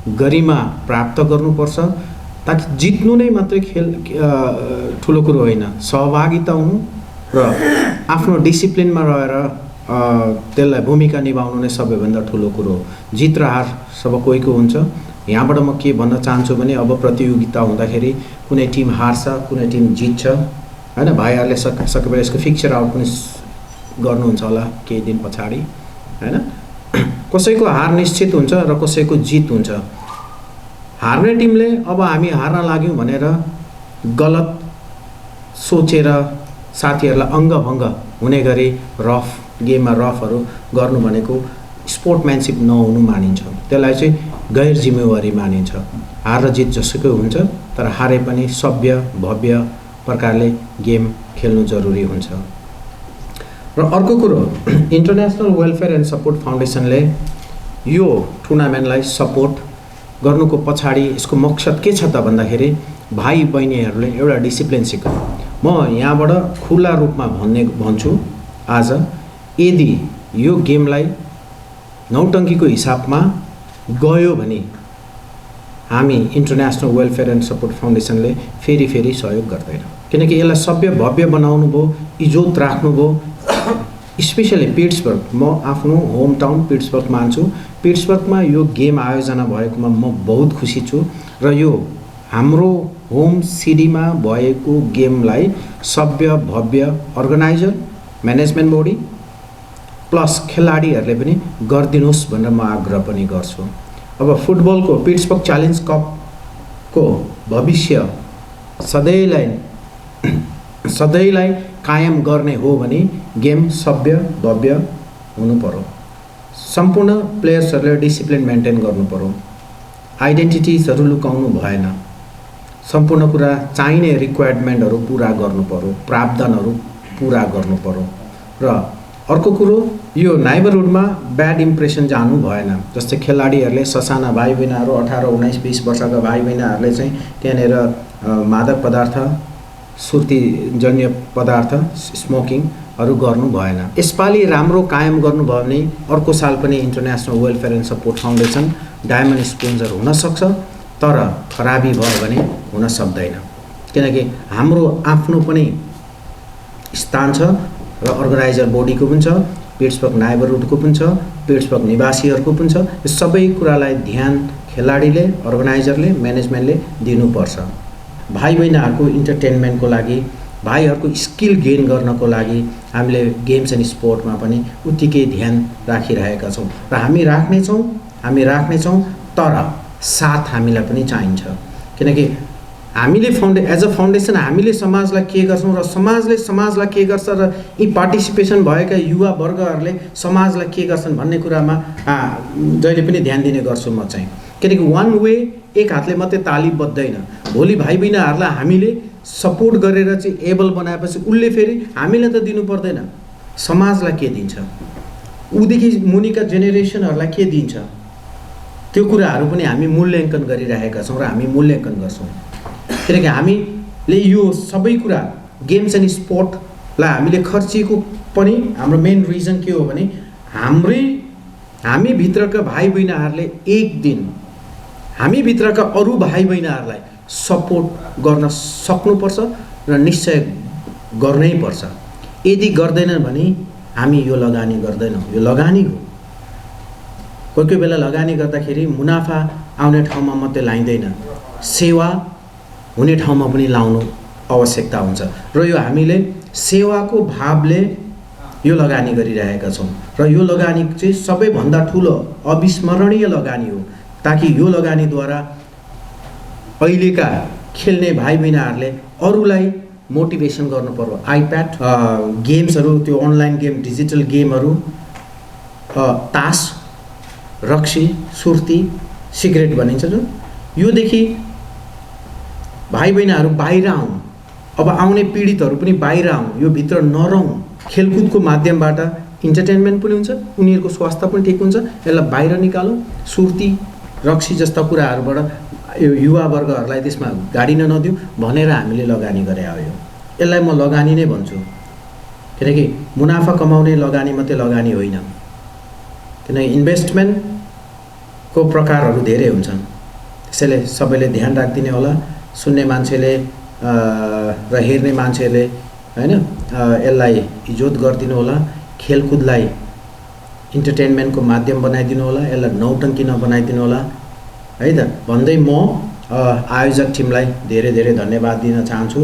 गरिमा प्राप्त गर्नुपर्छ, ताकि जित्नु नै मात्रै खेल ठुलो कुरो होइन, सहभागिता हुनु र आफ्नो डिसिप्लिनमा रहेर त्यसलाई भूमिका निभाउनु नै सबैभन्दा ठुलो कुरो हो। जित र हार सब कोहीको हुन्छ। यहाँबाट म के भन्न चाहन्छु भने अब प्रतियोगिता हुँदाखेरि कुनै टिम हार्छ, कुनै टिम जित्छ हैन। भाइहरूले सकेपछि यसको फिक्चर आउट पनि गर्नुहुन्छ होला केही दिन पछाडि हैन। कसैको हार निश्चित हुन्छ र कसैको जित हुन्छ। हार्ने टिमले अब हामी हार्न लाग्यौँ भनेर गलत सोचेर साथीहरूलाई अङ्गभङ्ग हुने गरी गेममा रफहरू गर्नु भनेको स्पोर्टम्यानसिप नहुनु मानिन्छ। त्यसलाई चाहिँ गैर जिम्मेवारी मानिन्छ। हार र जित जसुकै हुन्छ, तर हारे पनि सभ्य भव्य प्रकारले गेम खेल्नु जरुरी हुन्छ। र अर्को कुरो, इन्टरनेसनल वेलफेयर एन्ड सपोर्ट फाउन्डेसनले यो टुर्नामेन्टलाई सपोर्ट गर्नुको पछाडि यसको मकसद के छ त भन्दाखेरि भाइ बहिनीहरूले एउटा डिसिप्लिन सिकाउनु। म यहाँबाट खुला रूपमा भन्छु, आज यदि यो गेमलाई नौटङ्कीको हिसाबमा गयो भने हामी इन्टरनेसनल वेलफेयर एन्ड सपोर्ट फाउन्डेसनले फेरि सहयोग गर्दैन। किनकि यसलाई सभ्य भव्य बनाउनु भयो, इज्जत राख्नु भयो। स्पेसली पिट्सबर्ग, म आफ्नो होम टाउन पिट्सबर्ग मान्छु। पिट्सबर्गमा यो गेम आयोजना भएकोमा म बहुत खुसी छु र यो हाम्रो होम सिटीमा भएको गेमलाई सभ्य भव्य अर्गनाइजर, म्यानेजमेन्ट बोडी प्लस खेलाडीहरूले पनि गरिदिनुहोस् भनेर म आग्रह पनि गर्छु। अब फुटबलको पिट्सबर्ग च्यालेन्ज कपको भविष्य सधैँलाई कायम गर्ने हो भने गेम सभ्य भव्य हुनु पर्यो। सम्पूर्ण प्लेयर्सहरूले डिसिप्लिन मेन्टेन गर्नु पर्यो। आइडेन्टिटिजहरू लुकाउनु भएन। सम्पूर्ण कुरा चाहिने रिक्वायरमेन्टहरू पुरा गर्नु पर्यो, प्रावधानहरू पुरा गर्नु पर्यो। र अर्को कुरो, यो नाइबरहुडमा ब्याड इम्प्रेसन जानु भएन। जस्तै खेलाडीहरूले ससाना भाइ बहिनीहरू 18, 19, 20 वर्षका भाइ बहिनीहरूले चाहिँ त्यहाँनिर मादक पदार्थ, सुर्तीजन्य पदार्थ, स्मोकिङहरू गर्नु भएन। यसपालि राम्रो कायम गर्नुभयो भने अर्को साल पनि international welfare and support foundation diamond sponsor हुनसक्छ, तर खराबी भयो भने हुन सक्दैन। किनकि हाम्रो आफ्नो पनि स्थान छ र अर्गनाइजर बोडीको पनि छ, पिट्सबर्ग नाइबरहुडको पनि छ, पिट्सबर्ग निवासीहरूको पनि छ। यो सबै कुरालाई ध्यान खेलाडीले, अर्गनाइजरले, म्यानेजमेन्टले दिनुपर्छ। भाइ बहिनीहरूको इन्टरटेनमेन्टको लागि, भाइहरूको स्किल गेन गर्नको लागि हामीले गेम्स एन्ड स्पोर्टमा पनि उत्तिकै ध्यान राखिरहेका छौँ र हामी राख्नेछौँ, तर साथ हामीलाई पनि चाहिन्छ। किनकि हामीले एज अ फाउन्डेसन हामीले समाजलाई के गर्छौँ र समाजले समाजलाई के गर्छ र यी पार्टिसिपेसन भएका युवा वर्गहरूले समाजलाई के गर्छन् भन्ने कुरामा जहिले पनि ध्यान दिने गर्छु म चाहिँ। किनकि वान वे, एक हातले मात्रै ताली बज्दैन। भोलि भाइ बहिनीहरूलाई हामीले सपोर्ट गरेर चाहिँ एबल बनाएपछि उसले फेरि हामीले त दिनु पर्दैन, समाजलाई के दिन्छ, उदेखि मुनिका जेनेरेसनहरूलाई के दिन्छ, त्यो कुराहरू पनि हामी मूल्याङ्कन गरिरहेका छौँ र हामी मूल्याङ्कन गर्छौँ। किनकि हामीले यो सबै कुरा गेम्स एन्ड स्पोर्टलाई हामीले खर्चिएको पनि हाम्रो मेन रिजन के हो भने हामी भित्रका भाइ बहिनीहरूले एक दिन हामी भित्रका अरू भाइ बहिनीहरूलाई सपोर्ट गर्न सक्नुपर्छ र निश्चय गर्नै पर्छ। यदि गर्दैनन् भने हामी यो लगानी गर्दैनौँ। यो लगानी हो। कोही बेला लगानी गर्दाखेरि मुनाफा आउने ठाउँमा मात्रै लाइँदैन, सेवा हुने ठाउँमा पनि लाउनु आवश्यकता हुन्छ र यो हामीले सेवाको भावले यो लगानी गरिरहेका छौँ र यो लगानी चाहिँ सबैभन्दा ठुलो अविस्मरणीय लगानी हो। ताकि यो लगानीद्वारा अहिलेका खेल्ने भाइ बहिनीहरूले अरूलाई मोटिभेसन गर्नु पर्यो। आइप्याड गेम्सहरू, त्यो अनलाइन गेम, डिजिटल गेमहरू, तास, रक्सी, सुर्ती, सिगरेट भनिन्छ जुन, योदेखि भाइ बहिनीहरू बाहिर आउँ। अब आउने पीडितहरू पनि बाहिर आउँ, यो भित्र नरहँ। खेलकुदको माध्यमबाट इन्टरटेनमेन्ट पनि हुन्छ, उनीहरूको स्वास्थ्य पनि ठिक हुन्छ। यसलाई बाहिर निकालौँ। सुर्ती, रक्सी जस्ता कुराहरूबाट यो युवा वर्गहरूलाई त्यसमा गाडिन नदिउँ भनेर हामीले लगानी गरे हो। यसलाई म लगानी नै भन्छु। किनकि मुनाफा कमाउने लगानी मात्रै लगानी होइन। किनकि इन्भेस्टमेन्टको प्रकारहरू धेरै हुन्छन्। त्यसैले सबैले ध्यान राखिदिने होला, सुन्ने मान्छेले र हेर्ने मान्छेले हैन यसलाई इज्जत गरिदिनु होला, खेलकुदलाई इन्टरटेनमेन्टको माध्यम बनाइदिनु होला, यसलाई नौटङ्की नबनाइदिनु होला है त भन्दै म आयोजक टिमलाई धेरै धेरै धन्यवाद दिन चाहन्छु,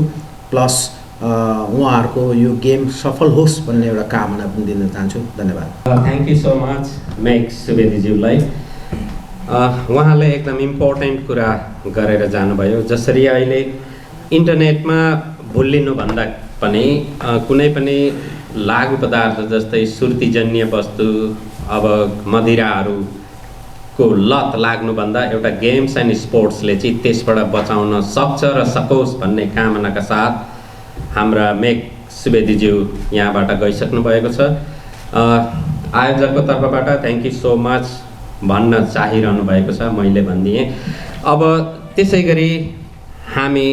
प्लस उहाँहरूको यो गेम सफल होस् भन्ने एउटा कामना पनि दिन चाहन्छु। धन्यवाद। Thank you so much Mek सुवेदीज्यूलाई। उहाँले एकदम इम्पोर्टेन्ट कुरा गरेर जानुभयो। जसरी अहिले इन्टरनेटमा भुल्लिनुभन्दा पनि कुनै पनि लागु पदार्थ जस्तै सुर्तीजन्य वस्तु, अब मदिराहरूको लत लाग्नुभन्दा एउटा गेम्स एन्ड स्पोर्ट्सले चाहिँ त्यसबाट बचाउन सक्छ र सकोस् भन्ने कामनाका साथ हाम्रा मेक सुवेदीज्यू यहाँबाट गइसक्नु भएको छ। आयोजकको तर्फबाट थ्याङ्क यू सो मच भन्न चाहिरहनु भएको छ, मैले भनिदिएँ। अब त्यसै गरी हामी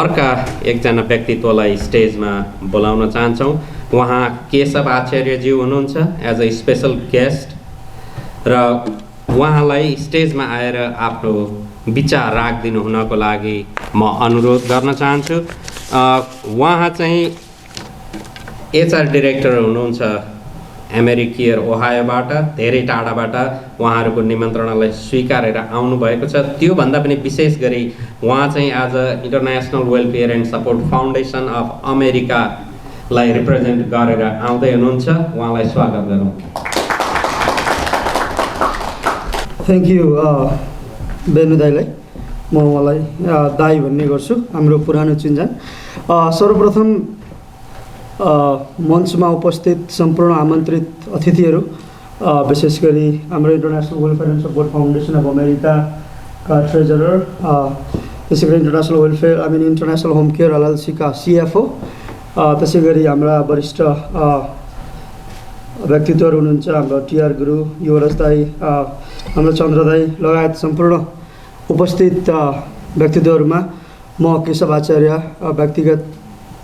अर्का एकजना व्यक्तित्वलाई स्टेजमा बोलाउन चाहन्छौँ। उहाँ केशव आचार्यज्यू हुनुहुन्छ एज अ स्पेसल गेस्ट, र उहाँलाई स्टेजमा आएर आफ्नो विचार राखिदिनु हुनको लागि म अनुरोध गर्न चाहन्छु। उहाँ चाहिँ एचआर डिरेक्टर हुनुहुन्छ अमेरिकियर ओहायोबाट। धेरै टाढाबाट उहाँहरूको निमन्त्रणालाई स्वीकारेर आउनुभएको छ। त्योभन्दा पनि विशेष गरी उहाँ चाहिँ आज international welfare and support foundation of अमेरिकालाई रिप्रेजेन्ट गरेर आउँदै हुनुहुन्छ। उहाँलाई स्वागत गरौँ। थ्याङ्क यू बेनु दाईलाई। म उहाँलाई दाई भन्ने गर्छु, हाम्रो पुरानो चिन्जान। सर्वप्रथम मञ्चमा उपस्थित सम्पूर्ण आमन्त्रित अतिथिहरू, विशेष गरी हाम्रो international welfare and support foundation of अमेरिकाका ट्रेजरर, त्यसै गरी इन्टरनेसनल होम केयर एलएलसीका CFO, त्यसै गरी हाम्रा वरिष्ठ व्यक्तित्वहरू हुनुहुन्छ, हाम्रो TR गुरु, युवराज दाई, हाम्रो चन्द्र दाई लगायत सम्पूर्ण उपस्थित व्यक्तित्वहरूमा म केशव आचार्य व्यक्तिगत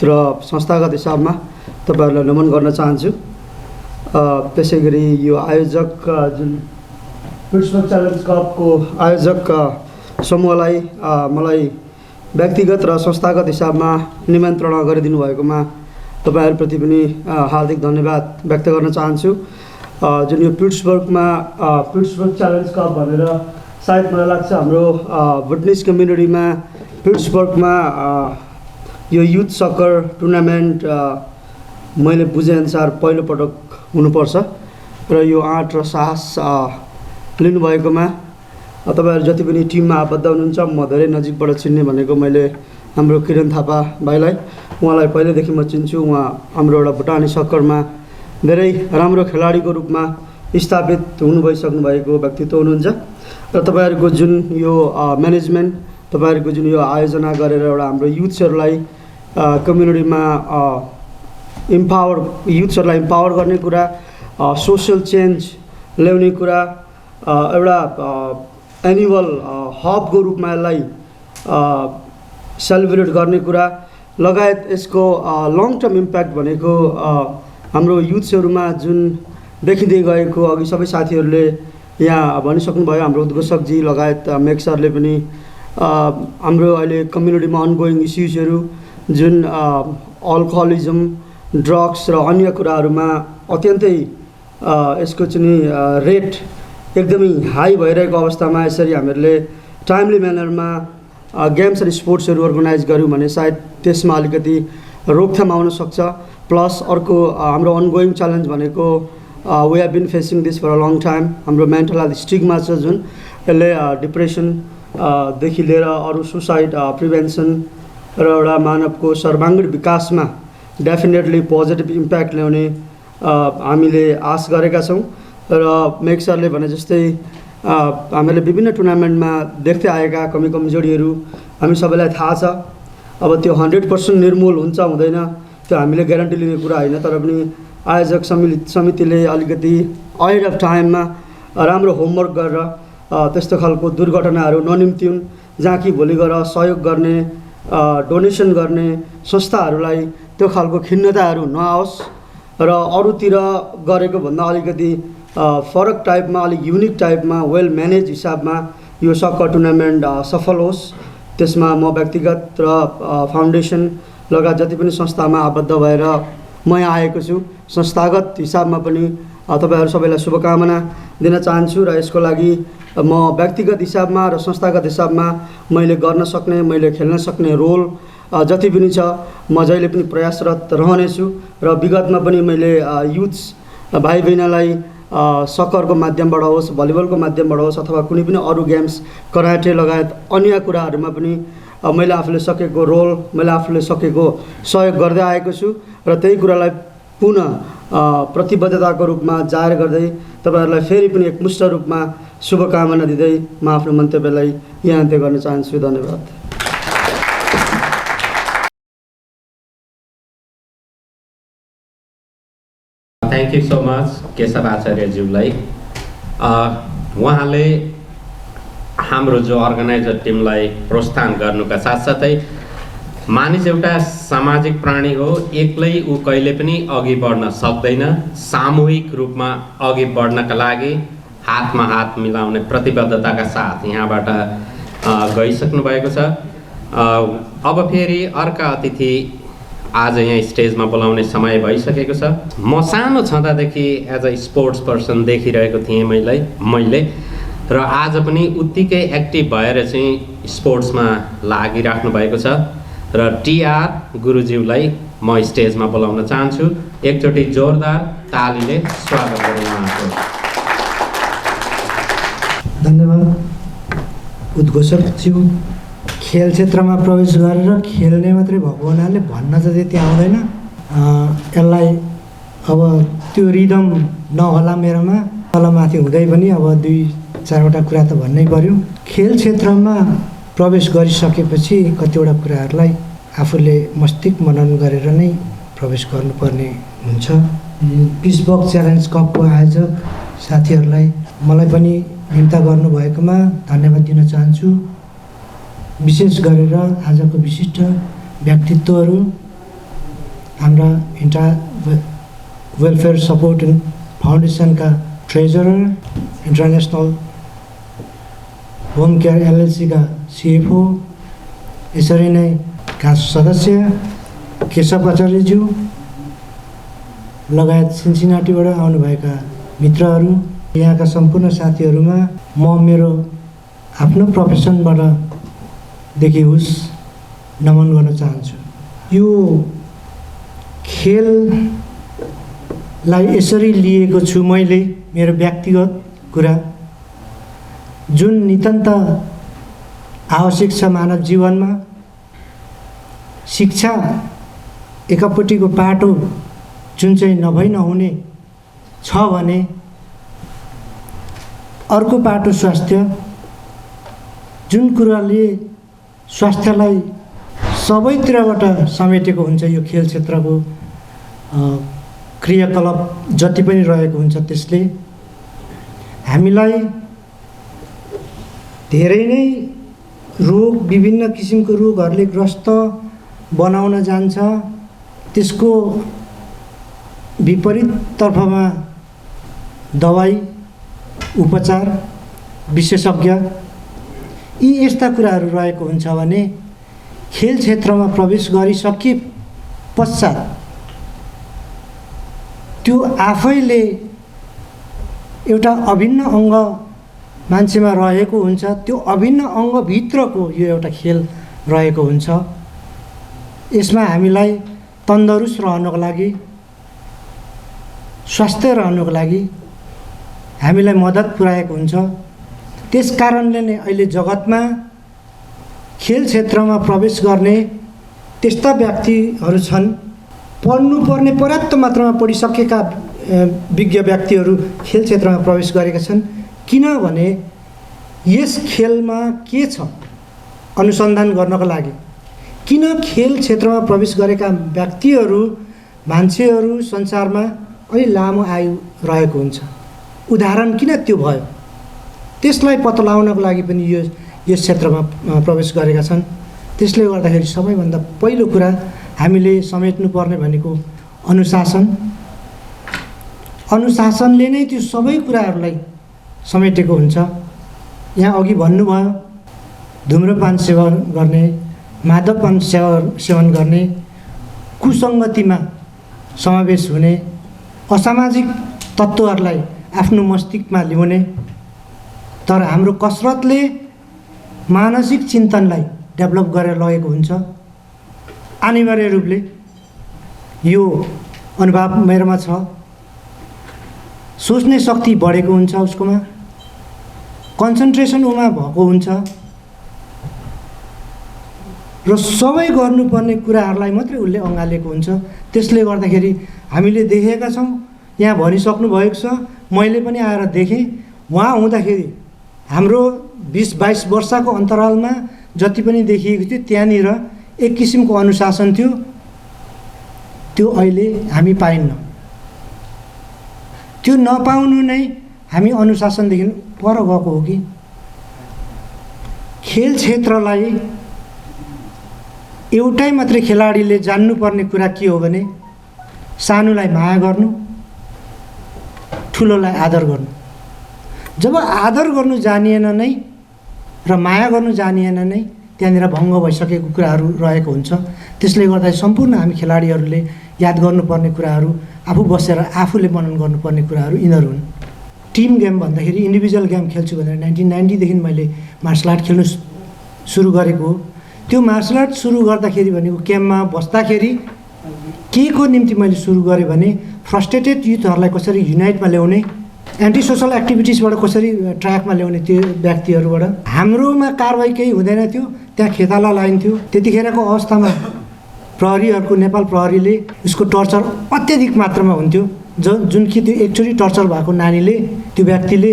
र संस्थागत हिसाबमा तपाईँहरूलाई नमन गर्न चाहन्छु। त्यसै गरी यो आयोजक जुन पिट्सबर्ग च्यालेन्ज कपको आयोजक समूहलाई मलाई व्यक्तिगत र संस्थागत हिसाबमा निमन्त्रणा गरिदिनु भएकोमा तपाईँहरूप्रति पनि हार्दिक धन्यवाद व्यक्त गर्न चाहन्छु। जुन यो पिट्सबर्ग च्यालेन्ज कप भनेर सायद मलाई लाग्छ हाम्रो बुटनिस कम्युनिटीमा पिट्सबर्गमा यो युथ सकर टुर्नामेन्ट मैले बुझेअनुसार पहिलोपटक हुनुपर्छ र यो आँट र साहस लिनुभएकोमा तपाईँहरू जति पनि टिममा आबद्ध हुनुहुन्छ, म धेरै नजिकबाट चिन्ने भनेको मैले हाम्रो किरण थापा भाइलाई, उहाँलाई पहिल्यैदेखि म चिन्छु। उहाँ हाम्रो एउटा भुटानी सक्करमा धेरै राम्रो खेलाडीको रूपमा स्थापित हुनुभइसक्नु भएको व्यक्तित्व हुनुहुन्छ र तपाईँहरूको जुन यो म्यानेजमेन्ट, तपाईँहरूको जुन यो आयोजना गरेर एउटा हाम्रो युथ्सहरूलाई कम्युनिटीमा युथ्सहरूलाई इम्पावर गर्ने कुरा, सोसल चेन्ज ल्याउने कुरा, एउटा एनुअल हबको रूपमा यसलाई सेलिब्रेट गर्ने कुरा लगायत यसको लङ टर्म इम्प्याक्ट भनेको हाम्रो युथ्सहरूमा जुन देखिँदै गएको, अघि सबै साथीहरूले यहाँ भनिसक्नुभयो, हाम्रो उद्घोषकजी लगायत मेक सरले पनि हाम्रो अहिले कम्युनिटीमा अनगोइङ इस्युजहरू जुन अल्कोहलिजम, ड्रग्स र अन्य कुराहरूमा अत्यन्तै यसको चाहिँ रेट एकदमै हाई भइरहेको अवस्थामा यसरी हामीहरूले टाइमली म्यानरमा गेम्स एन्ड स्पोर्ट्सहरू अर्गनाइज गऱ्यौँ भने सायद त्यसमा अलिकति रोकथाम आउन सक्छ। प्लस अर्को हाम्रो अनगोइङ च्यालेन्ज भनेको we have been facing this for a long time. हाम्रो मेन्टल हेल्थ स्टिग्मा छ जुन, यसले डिप्रेसनदेखि लिएर अरू सुसाइड प्रिभेन्सन र एउटा मानवको सर्वाङ्गीण विकासमा डेफिनेटली पोजिटिभ इम्प्याक्ट ल्याउने हामीले आश गरेका छौँ। र मेक सरले भने जस्तै हामीले विभिन्न टुर्नामेन्टमा देख्दै आएका कमी कमजोरीहरू हामी सबैलाई थाहा छ। अब त्यो 100% निर्मूल हुन्छ हुँदैन त्यो हामीले ग्यारेन्टी लिने कुरा होइन, तर पनि आयोजक समितिले अलिकति अहेड अफ टाइममा राम्रो होमवर्क गरेर त्यस्तो खालको दुर्घटनाहरू ननिम्त्युन्, जहाँ कि भोलि गएर सहयोग गर्ने, डोनेसन गर्ने संस्थाहरूलाई त्यो खालको खिन्नताहरू नआओस् र अरूतिर गरेको भन्दा अलिकति फरक टाइपमा, अलिक युनिक टाइपमा, वेल म्यानेज हिसाबमा यो सक्कर टुर्नामेन्ट सफल होस् त्यसमा म व्यक्तिगत र फाउन्डेसन लगायत जति पनि संस्थामा आबद्ध भएर म यहाँ आएको छु संस्थागत हिसाबमा पनि तपाईँहरू सबैलाई शुभकामना दिन चाहन्छु र यसको लागि म व्यक्तिगत हिसाबमा र संस्थागत हिसाबमा मैले गर्न सक्ने मैले खेल्न सक्ने रोल जति पनि छ म जहिले पनि प्रयासरत रहनेछु र विगतमा पनि मैले युथ्स भाइ बहिनीलाई सक्करको माध्यमबाट होस् भलिबलको माध्यमबाट होस् अथवा कुनै पनि अरू गेम्स कराटे लगायत अन्य कुराहरूमा पनि मैले आफूले सकेको रोल मैले आफूले सकेको सहयोग गर्दै आएको छु र त्यही कुरालाई पुनः प्रतिबद्धताको रूपमा जाहेर गर्दै तपाईँहरूलाई फेरि पनि एकमुष्ट रूपमा शुभकामना दिँदै म आफ्नो मन्तव्यलाई यहाँ अन्त्य गर्न चाहन्छु। धन्यवाद। Thank you so much Keshav आचार्यज्यूलाई। उहाँले हाम्रो जो अर्गनाइजर टिमलाई प्रोत्साहन गर्नुका साथसाथै मानिस एउटा सामाजिक प्राणी हो, एक्लै ऊ कहिले पनि अघि बढ्न सक्दैन। सामूहिक रूपमा अघि बढ्नका लागि हातमा हात मिलाउने प्रतिबद्धताका साथ यहाँबाट गइसक्नु भएको छ। अब फेरि अर्का अतिथि आज यहाँ स्टेजमा बोलाउने समय भइसकेको छ। म सानो छँदादेखि एज अ स्पोर्ट्स पर्सन देखिरहेको थिएँ मैले र आज पनि उत्तिकै एक्टिभ भएर चाहिँ स्पोर्ट्समा लागिराख्नु भएको छ र टिआर गुरुज्यूलाई म स्टेजमा बोलाउन चाहन्छु। एकचोटि जोरदार तालीले स्वागत गरौँ उहाँको। धन्यवाद उद्घोषकज्यू। खेल क्षेत्रमा प्रवेश गरेर खेल्ने मात्रै भएको हुनाले भन्न त त्यति आउँदैन। यसलाई अब त्यो रिदम नहोला मेरोमा, तलमाथि हुँदै पनि अब 2-4वटा कुरा त भन्नै पर्यो। खेल क्षेत्रमा प्रवेश गरिसकेपछि कतिवटा कुराहरूलाई आफूले मस्तिष्क मनन गरेर नै प्रवेश गर्नुपर्ने हुन्छ। पिसबर्ग च्यालेन्ज कपको आयोजक साथीहरूलाई मलाई पनि निम्ता गर्नुभएकोमा धन्यवाद दिन चाहन्छु। विशेष गरेर आजको विशिष्ट व्यक्तित्वहरू हाम्रा वेलफेयर सपोर्ट फाउन्डेसनका ट्रेजरर, इन्टरनेसनल होम केयर एलएलसीका सिएफओ, यसरी नै का सदस्य केशव आचार्यज्यू लगायत सिन्सिनाटीबाट आउनुभएका मित्रहरू, यहाँका सम्पूर्ण साथीहरूमा म मेरो आफ्नो प्रोफेसनबाट देखि होस् नमन गर्न चाहन्छु। यो खेललाई यसरी लिएको छु मैले, मेरो व्यक्तिगत कुरा जुन नितान्त आवश्यक छ मानव जीवनमा। शिक्षा एकापट्टिको पाटो जुन चाहिँ नहुने छ भने अर्को पाटो स्वास्थ्य, जुन कुराले स्वास्थ्यलाई सबैतिरबाट समेटेको हुन्छ। यो खेल क्षेत्रको क्रियाकलाप जति पनि रहेको हुन्छ त्यसले हामीलाई धेरै नै रोग, विभिन्न किसिमको रोगहरूले ग्रस्त बनाउन जान्छ। त्यसको विपरीत तर्फमा दबाई, उपचार, विशेषज्ञ यी यस्ता कुराहरू रहेको हुन्छ भने खेल क्षेत्रमा प्रवेश गरिसके पश्चात त्यो आफैले एउटा अभिन्न अङ्ग मान्छेमा रहेको हुन्छ। त्यो अभिन्न अङ्गभित्रको यो एउटा खेल रहेको हुन्छ। यसमा हामीलाई तन्दुरुस्त रहनको लागि, स्वस्थ रहनको लागि हामीलाई मद्दत पुर्याएको हुन्छ। त्यस कारणले नै अहिले जगतमा खेल क्षेत्रमा प्रवेश गर्ने त्यस्ता व्यक्तिहरू छन्। पढ्नुपर्ने पर्याप्त मात्रामा पढिसकेका विज्ञ व्यक्तिहरू खेल क्षेत्रमा प्रवेश गरेका छन्। किनभने यस खेलमा के छ अनुसन्धान गर्नको लागि। किन खेल क्षेत्रमा प्रवेश गरेका व्यक्तिहरू, मान्छेहरू संसारमा अलि लामो आयु रहेको हुन्छ। उदाहरण किन त्यो भयो, त्यसलाई पत्ता लगाउनको लागि पनि यस क्षेत्रमा प्रवेश गरेका छन्। त्यसले गर्दाखेरि सबैभन्दा पहिलो कुरा हामीले समेट्नुपर्ने भनेको अनुशासनले नै त्यो सबै कुराहरूलाई समेटेको हुन्छ। यहाँ अघि भन्नुभयो धुम्रपान सेवन गर्ने, मादकपान सेवन गर्ने, कुसङ्गतिमा समावेश हुने, असामाजिक तत्त्वहरूलाई आफ्नो मस्तिष्कमा ल्याउने। तर हाम्रो कसरतले मानसिक चिन्तनलाई डेभलप गरेर लगेको हुन्छ। अनिवार्य रूपले यो अनुभव मेरोमा छ। सोच्ने शक्ति बढेको हुन्छ उसकोमा, कन्सन्ट्रेसन उमा भएको हुन्छ र सबै गर्नुपर्ने कुराहरूलाई मात्रै उसले अँगालेको हुन्छ। त्यसले गर्दाखेरि हामीले देखेका छौँ, यहाँ भनिसक्नु भएको छ, मैले पनि आएर देखेँ। उहाँ हुँदाखेरि हाम्रो 20-22 वर्षको अन्तरालमा जति पनि देखिएको थियो त्यहाँनिर एक किसिमको अनुशासन थियो, त्यो अहिले हामी पाइन्न। त्यो नपाउनु नै हामी अनुशासनदेखि पर गएको हो कि? खेल क्षेत्रलाई एउटै मात्रै खेलाडीले जान्नुपर्ने कुरा के हो भने सानोलाई माया गर्नु, ठुलोलाई आदर गर्नु। जब आदर गर्नु जानिएन नै र माया गर्नु जानिएन नै त्यहाँनिर भङ्ग भइसकेको कुराहरू रहेको हुन्छ। त्यसले गर्दा सम्पूर्ण हामी खेलाडीहरूले याद गर्नुपर्ने कुराहरू, आफू बसेर आफूले मनन गर्नुपर्ने कुराहरू यिनीहरू हुन्। टिम गेम भन्दाखेरि इन्डिभिजुअल गेम खेल्छु भनेर 1990देखि मैले मार्सल आर्ट खेल्नु सुरु गरेको हो। त्यो मार्सल आर्ट सुरु गर्दाखेरि भनेको क्याम्पमा बस्दाखेरि के को निम्ति मैले सुरु गरेँ भने फ्रस्ट्रेटेड युथहरूलाई कसरी युनाइटमा ल्याउने, एन्टी सोसल एक्टिभिटिजबाट कसरी ट्र्याकमा ल्याउने त्यो व्यक्तिहरूबाट। हाम्रोमा कारवाही केही हुँदैन थियो, त्यहाँ खेताला लाइन्थ्यो। त्यतिखेरको अवस्थामा प्रहरीहरूको, नेपाल प्रहरीले उसको टर्चर अत्याधिक मात्रामा हुन्थ्यो। जुन कि त्यो एकचोटि टर्चर भएको नानीले, त्यो व्यक्तिले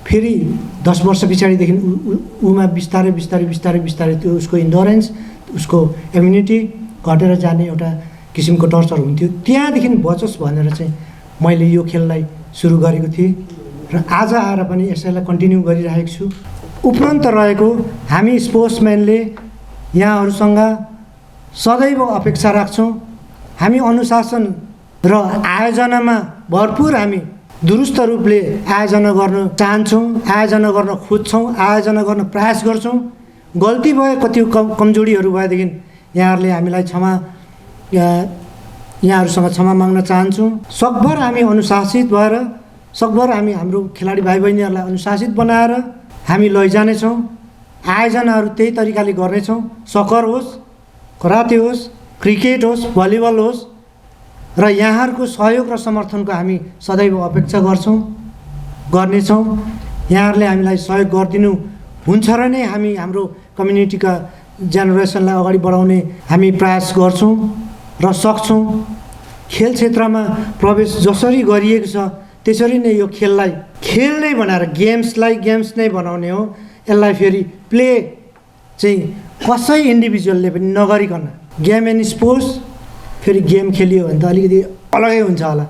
फेरि 10 वर्ष पछाडिदेखि उमा बिस्तारै बिस्तारै बिस्तारै बिस्तारै त्यो उसको इन्डोरेन्स, उसको इम्युनिटी घटेर जाने एउटा किसिमको टर्चर हुन्थ्यो। त्यहाँदेखि बचोस् भनेर चाहिँ मैले यो खेललाई सुरु गरेको थिएँ र आज आएर पनि यसैलाई कन्टिन्यू गरिरहेको छु। उपरान्त रहेको हामी स्पोर्ट्सम्यानले यहाँहरूसँग सदैव अपेक्षा राख्छौँ। हामी अनुशासन र आयोजनामा भरपुर हामी दुरुस्त रूपले आयोजना गर्न चाहन्छौँ, आयोजना गर्न खोज्छौँ, आयोजना गर्न प्रयास गर्छौँ। गल्ती भए कति कमजोरीहरू भएदेखि यहाँहरूले हामीलाई यहाँहरूसँग क्षमा माग्न चाहन्छौँ। सकभर हामी अनुशासित भएर, सकभर हामी हाम्रो खेलाडी भाइ बहिनीहरूलाई अनुशासित बनाएर हामी लैजानेछौँ। आयोजनाहरू त्यही तरिकाले गर्नेछौँ। सकर होस्, कराते होस्, क्रिकेट होस्, भलिबल होस्, र यहाँहरूको सहयोग र समर्थनको हामी सदैव अपेक्षा गर्नेछौँ। यहाँहरूले हामीलाई सहयोग गरिदिनु हुन्छ र नै हामी हाम्रो कम्युनिटीका जेनेरेसनलाई अगाडि बढाउने हामी प्रयास गर्छौँ र सक्छौँ। खेल क्षेत्रमा प्रवेश जसरी गरिएको छ त्यसरी नै यो खेललाई खेल नै बनाएर, गेम्सलाई गेम्स नै बनाउने हो। यसलाई फेरि प्ले चाहिँ कसै इन्डिभिजुअलले पनि नगरिकन, गेम एन्ड स्पोर्ट्स फेरि गेम खेलियो भने त अलिकति अलगै हुन्छ होला।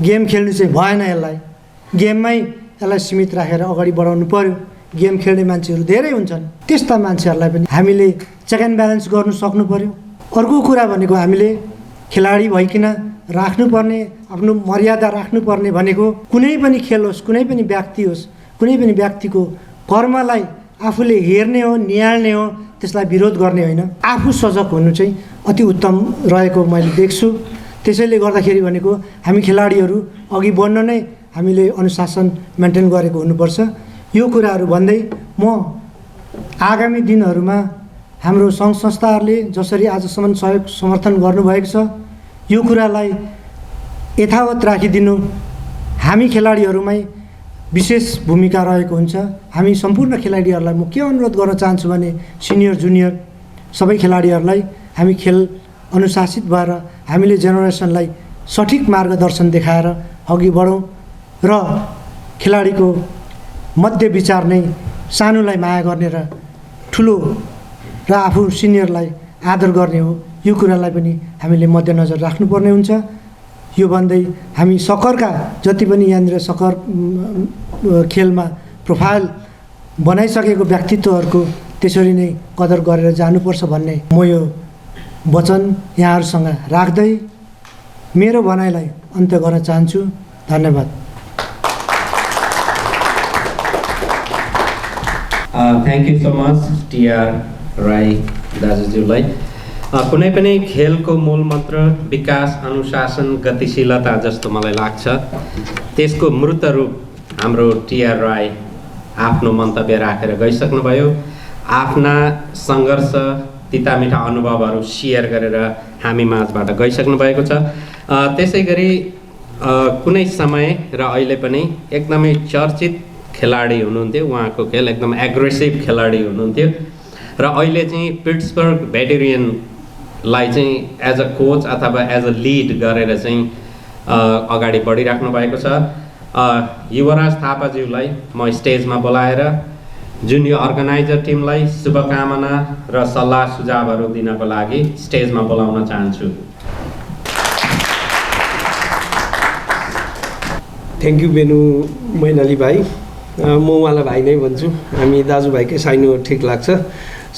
गेम खेल्नु चाहिँ भएन, यसलाई गेममै यसलाई सीमित राखेर अगाडि बढाउनु पर्यो। गेम खेल्ने मान्छेहरू धेरै हुन्छन्, त्यस्ता मान्छेहरूलाई पनि हामीले चेक एन्ड ब्यालेन्स गर्नु सक्नु पर्यो। अर्को कुरा भनेको हामीले खेलाडी भइकन राख्नुपर्ने, आफ्नो मर्यादा राख्नुपर्ने भनेको कुनै पनि खेल होस्, कुनै पनि व्यक्ति होस्, कुनै पनि व्यक्तिको कर्मलाई आफूले हेर्ने हो, निहाल्ने हो, त्यसलाई विरोध गर्ने होइन। आफू सजग हुनु चाहिँ अति उत्तम रहेको मैले देख्छु। त्यसैले गर्दाखेरि भनेको हामी खेलाडीहरू अघि बढ्न नै हामीले अनुशासन मेन्टेन गरेको हुनुपर्छ। यो कुराहरू भन्दै म आगामी दिनहरूमा हाम्रो सङ्घ संस्थाहरूले जसरी आजसम्म सहयोग समर्थन गर्नुभएको छ यो कुरालाई यथावत राखिदिनु हामी खेलाडीहरूमै विशेष भूमिका रहेको हुन्छ। हामी सम्पूर्ण खेलाडीहरूलाई म के अनुरोध गर्न चाहन्छु भने सिनियर जुनियर सबै खेलाडीहरूलाई हामी खेल अनुशासित भएर हामीले जेनेरेसनलाई सठिक मार्गदर्शन देखाएर अघि बढौँ र खेलाडीको मध्य विचार नै सानोलाई माया गर्ने र ठुलो र आफू सिनियरलाई आदर गर्ने हो। यो कुरालाई पनि हामीले मध्यनजर राख्नुपर्ने हुन्छ। यो भन्दै हामी सकरका जति पनि यहाँनिर सकर खेलमा प्रोफाइल बनाइसकेको व्यक्तित्वहरूको त्यसरी नै कदर गरेर जानुपर्छ भन्ने म यो वचन यहाँहरूसँग राख्दै मेरो भनाइलाई अन्त्य गर्न चाहन्छु। धन्यवाद। Thank you so much TR Rai दाजुज्यूलाई। कुनै पनि खेलको मूल मन्त्र विकास, अनुशासन, गतिशीलता जस्तो मलाई लाग्छ। त्यसको मूर्त रूप हाम्रो टिआर राई आफ्नो मन्तव्य राखेर गइसक्नुभयो। आफ्ना सङ्घर्ष, तितामिठा अनुभवहरू सेयर गरेर हामी माझबाट गइसक्नु भएको छ। त्यसै गरी कुनै समय र अहिले पनि एकदमै चर्चित खेलाडी हुनुहुन्थ्यो। उहाँको खेल एकदम एग्रेसिभ खेलाडी हुनुहुन्थ्यो र अहिले चाहिँ पिट्सबर्ग भेटेरियनलाई चाहिँ एज अ कोच अथवा एज अ लिड गरेर चाहिँ अगाडि बढिराख्नु भएको छ। युवराज थापाज्यूलाई म स्टेजमा बोलाएर जुन यो अर्गनाइजर टिमलाई शुभकामना र सल्लाह सुझावहरू दिनको लागि स्टेजमा बोलाउन चाहन्छु। थ्याङ्क यू बेनु मैनाली भाइ। म उहाँलाई भाइ नै भन्छु, हामी दाजुभाइकै साइनो ठिक लाग्छ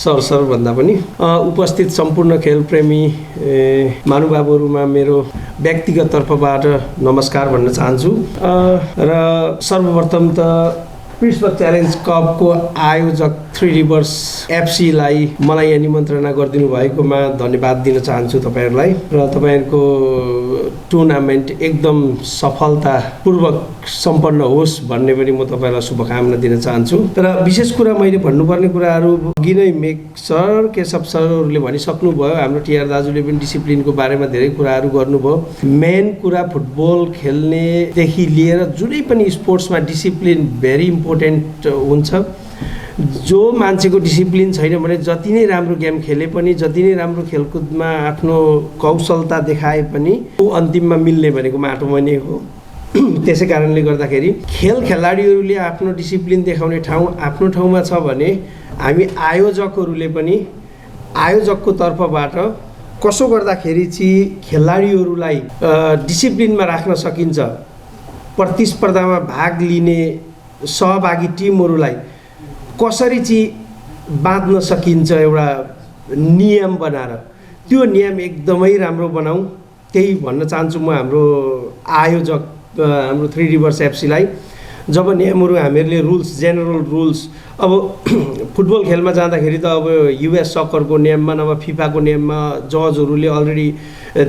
सर भन्दा पनि। उपस्थित सम्पूर्ण खेलप्रेमी महानुभावहरूमा मेरो व्यक्तिगत तर्फबाट नमस्कार भन्न चाहन्छु। र सर्वप्रथम त पिट्सबर्ग च्यालेन्ज कपको आयोजक थ्री रिभर्स एफसीलाई मलाई यहाँ निमन्त्रणा गरिदिनु भएकोमा धन्यवाद दिन चाहन्छु तपाईँहरूलाई। र तपाईँहरूको टुर्नामेन्ट एकदम सफलतापूर्वक सम्पन्न होस् भन्ने पनि म तपाईँलाई शुभकामना दिन चाहन्छु। तर विशेष कुरा मैले भन्नुपर्ने कुराहरू अघि नै मेक सर, केशव सरहरूले भनिसक्नुभयो। हाम्रो टिआर दाजुले पनि डिसिप्लिनको बारेमा धेरै कुराहरू गर्नुभयो। मेन कुरा फुटबल खेल्नेदेखि लिएर जुनै पनि स्पोर्ट्समा डिसिप्लिन भेरी इम्पोर्टेन्ट हुन्छ। जो मान्छेको डिसिप्लिन छैन भने जति नै राम्रो गेम खेले पनि, जति नै राम्रो खेलकुदमा आफ्नो कौशलता देखाए पनि ऊ अन्तिममा मिल्ने भनेको माटोमा नै हो। त्यसै कारणले गर्दाखेरि खेलाडीहरूले आफ्नो डिसिप्लिन देखाउने ठाउँ आफ्नो ठाउँमा छ भने हामी आयोजकहरूले पनि आयोजकको तर्फबाट कसो गर्दाखेरि चाहिँ खेलाडीहरूलाई डिसिप्लिनमा राख्न सकिन्छ, प्रतिस्पर्धामा भाग लिने सहभागी टिमहरूलाई कसरी चाहिँ बाँध्न सकिन्छ एउटा नियम बनाएर, त्यो नियम एकदमै राम्रो बनाऊँ त्यही भन्न चाहन्छु म हाम्रो आयोजक हाम्रो थ्री रिभर्स एफसीलाई। जब नियमहरू हामीहरूले रुल्स, जेनरल रुल्स, अब फुटबल खेलमा जाँदाखेरि त अब युएस सक्करको नियममा नभए फिफाको नियममा जजहरूले already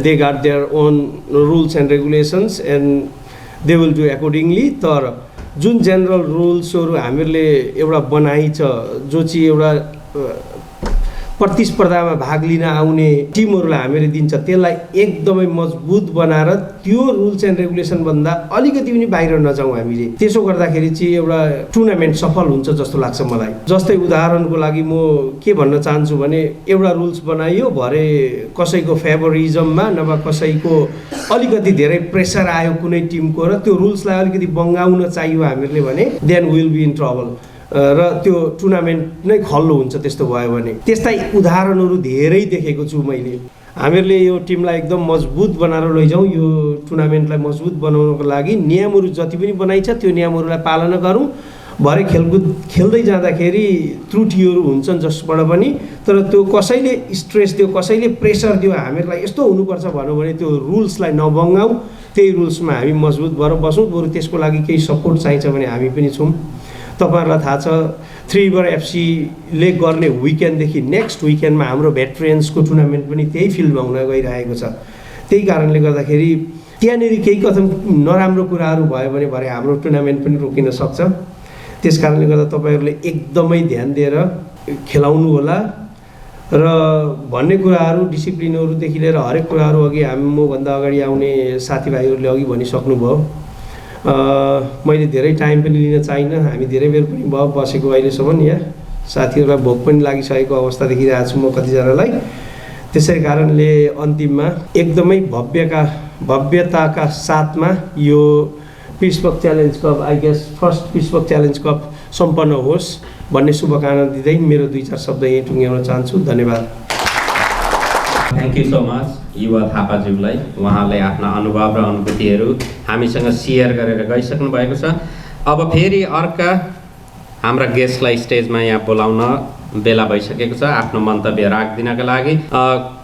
they got their own rules and regulations and they will do accordingly. तर जुन जेनरल रुल्सहरू हामीहरूले एउटा बनाइ छ, जो चाहिँ एउटा प्रतिस्पर्धामा भाग लिन आउने टिमहरूलाई हामीले दिन्छ, त्यसलाई एकदमै मजबुत बनाएर त्यो रुल्स एन्ड रेगुलेसनभन्दा अलिकति पनि बाहिर नजाउँ हामीले। त्यसो गर्दाखेरि चाहिँ एउटा टुर्नामेन्ट सफल हुन्छ जस्तो लाग्छ मलाई। जस्तै उदाहरणको लागि म के भन्न चाहन्छु भने एउटा रुल्स बनाइयो, भरे कसैको फेभरिजममा नभए कसैको अलिकति धेरै प्रेसर आयो कुनै टिमको र त्यो रुल्सलाई अलिकति बङ्गाउन चाहियो हामीहरूले भने then will be in trouble र त्यो टुर्नामेन्ट नै खल्लो हुन्छ। त्यस्तो भयो भने त्यस्ता उदाहरणहरू धेरै देखेको छु मैले। हामीहरूले यो टिमलाई एकदम मजबुत बनाएर लैजाउँ, यो टुर्नामेन्टलाई मजबुत बनाउनको लागि नियमहरू जति पनि बनाइन्छ त्यो नियमहरूलाई पालना गरौँ। भरे खेलकुद खेल्दै जाँदाखेरि त्रुटिहरू हुन्छन् जसबाट पनि, तर त्यो कसैले स्ट्रेस दियो, कसैले प्रेसर दियो हामीहरूलाई यस्तो हुनुपर्छ भन्यो भने त्यो रुल्सलाई नबङ्गाऊ, त्यही रुल्समा हामी मजबुत भएर बसौँ। बरु त्यसको लागि केही सपोर्ट चाहिन्छ भने हामी पनि छौँ। तपाईँहरूलाई थाहा छ थ्री रिभर एफसीले गर्ने विकेन्डदेखि नेक्स्ट विकेन्डमा हाम्रो भेटरेन्सको टुर्नामेन्ट पनि त्यही फिल्डमा हुन गइरहेको छ। त्यही कारणले गर्दाखेरि त्यहाँनिर केही कथम नराम्रो कुराहरू भयो भने भरे हाम्रो टुर्नामेन्ट पनि रोकिन सक्छ। त्यस कारणले गर्दा तपाईँहरूले एकदमै ध्यान दिएर खेलाउनु होला र भन्ने कुराहरू डिसिप्लिनहरूदेखि लिएर हरेक कुराहरू अघि मभन्दा अगाडि आउने साथीभाइहरूले अघि भनिसक्नुभयो। मैले धेरै टाइम पनि लिन चाहिनँ, हामी धेरै बेर पनि भयो बसेको अहिलेसम्म। यहाँ साथीहरूलाई भोक पनि लागिसकेको अवस्था देखिरहेको छु म कतिजनालाई। त्यसै कारणले अन्तिममा एकदमै भव्यताका साथमा यो Pittsburgh challenge cup, I guess first Pittsburgh challenge cup सम्पन्न होस् भन्ने शुभकामना दिँदै मेरो 2-4 शब्द यहीँ टुङ्ग्याउन चाहन्छु। धन्यवाद। थ्याङ्क यू सो मच युवा थापाज्यूलाई। उहाँले आफ्ना अनुभव र अनुभूतिहरू हामीसँग सेयर गरेर गइसक्नु भएको छ। अब फेरि अर्का हाम्रा गेस्टलाई स्टेजमा यहाँ बोलाउन बेला भइसकेको छ आफ्नो मन्तव्य राखिदिनका लागि।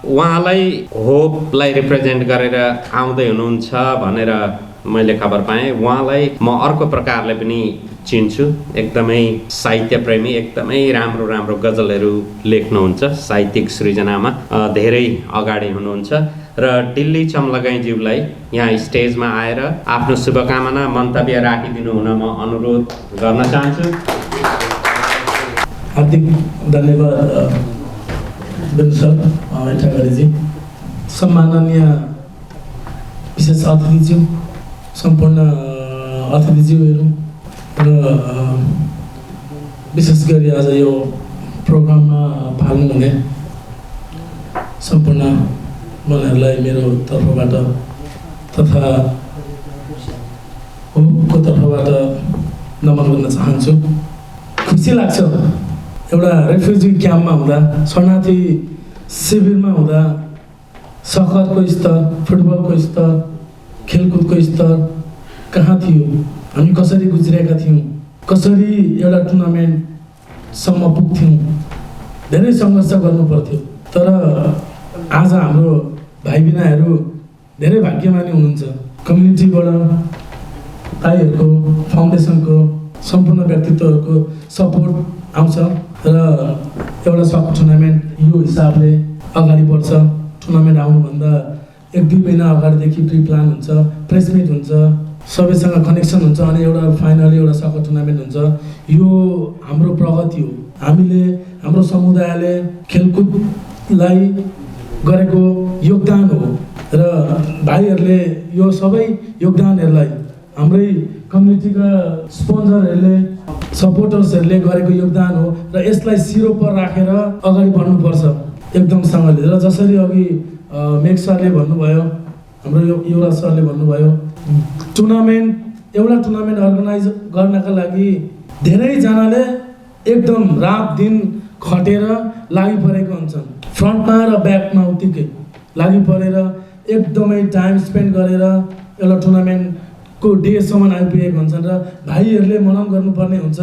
उहाँलाई होपलाई रिप्रेजेन्ट गरेर आउँदै हुनुहुन्छ भनेर मैले खबर पाएँ। उहाँलाई म अर्को प्रकारले पनि चिन्छु। एकदमै साहित्य प्रेमी, एकदमै राम्रो राम्रो गजलहरू लेख्नुहुन्छ, साहित्यिक सृजनामा धेरै अगाडि हुनुहुन्छ। र डिल्ली चम्लगाईज्यूलाई यहाँ स्टेजमा आएर आफ्नो शुभकामना मन्तव्य राखिदिनु हुन म अनुरोध गर्न चाहन्छु। हार्दिक धन्यवाद बेनु सर, इटागढीजी, सम्माननीय विशेष अतिथिज्यू, सम्पूर्ण अतिथिज्यूहरू र विशेष गरी आज यो प्रोग्राममा भाग लिनुहुने सम्पूर्ण मनहरूलाई मेरो तर्फबाट तथा को तर्फबाट नमन गर्न चाहन्छु। खुसी लाग्छ एउटा रेफ्युजी क्याम्पमा हुँदा, शरणार्थी शिविरमा हुँदा सकरको स्तर, फुटबलको स्तर, खेलकुदको स्तर कहाँ थियो, हामी कसरी गुज्रेका थियौँ, कसरी एउटा टुर्नामेन्टसम्म पुग्थ्यौँ, धेरै सङ्घर्ष गर्नु पर्थ्यो। तर आज हाम्रो भाइ बहिनीहरू धेरै भाग्यमानी हुनुहुन्छ। कम्युनिटीबाट, भाइहरूको फाउन्डेसनको सम्पूर्ण व्यक्तित्वहरूको सपोर्ट आउँछ र एउटा सक टुर्नामेन्ट यो हिसाबले अगाडि बढ्छ। टुर्नामेन्ट आउनुभन्दा 1-2 महिना अगाडिदेखि प्रि प्लान हुन्छ, प्रेस मिट हुन्छ, सबैसँग कनेक्सन हुन्छ अनि एउटा फाइनली एउटा सक टुर्नामेन्ट हुन्छ। यो हाम्रो प्रगति हो। हामीले, हाम्रो समुदायले खेलकुदलाई गरेको योगदान हो र भाइहरूले यो सबै योगदानहरूलाई हाम्रै कम्युनिटीका स्पोन्सरहरूले, सपोर्टर्सहरूले गरेको योगदान हो र यसलाई सिरो पर राखेर अगाडि बढ्नुपर्छ एकदमसँगले। र जसरी अघि मेघ सरले भन्नुभयो, हाम्रो युवराज सरले भन्नुभयो, एउटा टुर्नामेन्ट अर्गनाइज गर्नका लागि धेरैजनाले एकदम रात दिन खटेर लागि परेको हुन्छन्। फ्रन्टमा र ब्याकमा उत्तिकै लागि परेर एकदमै टाइम स्पेन्ड गरेर एउटा टुर्नामेन्टको डेसम्म आइपुगेको हुन्छन् र भाइहरूले मनन गर्नुपर्ने हुन्छ।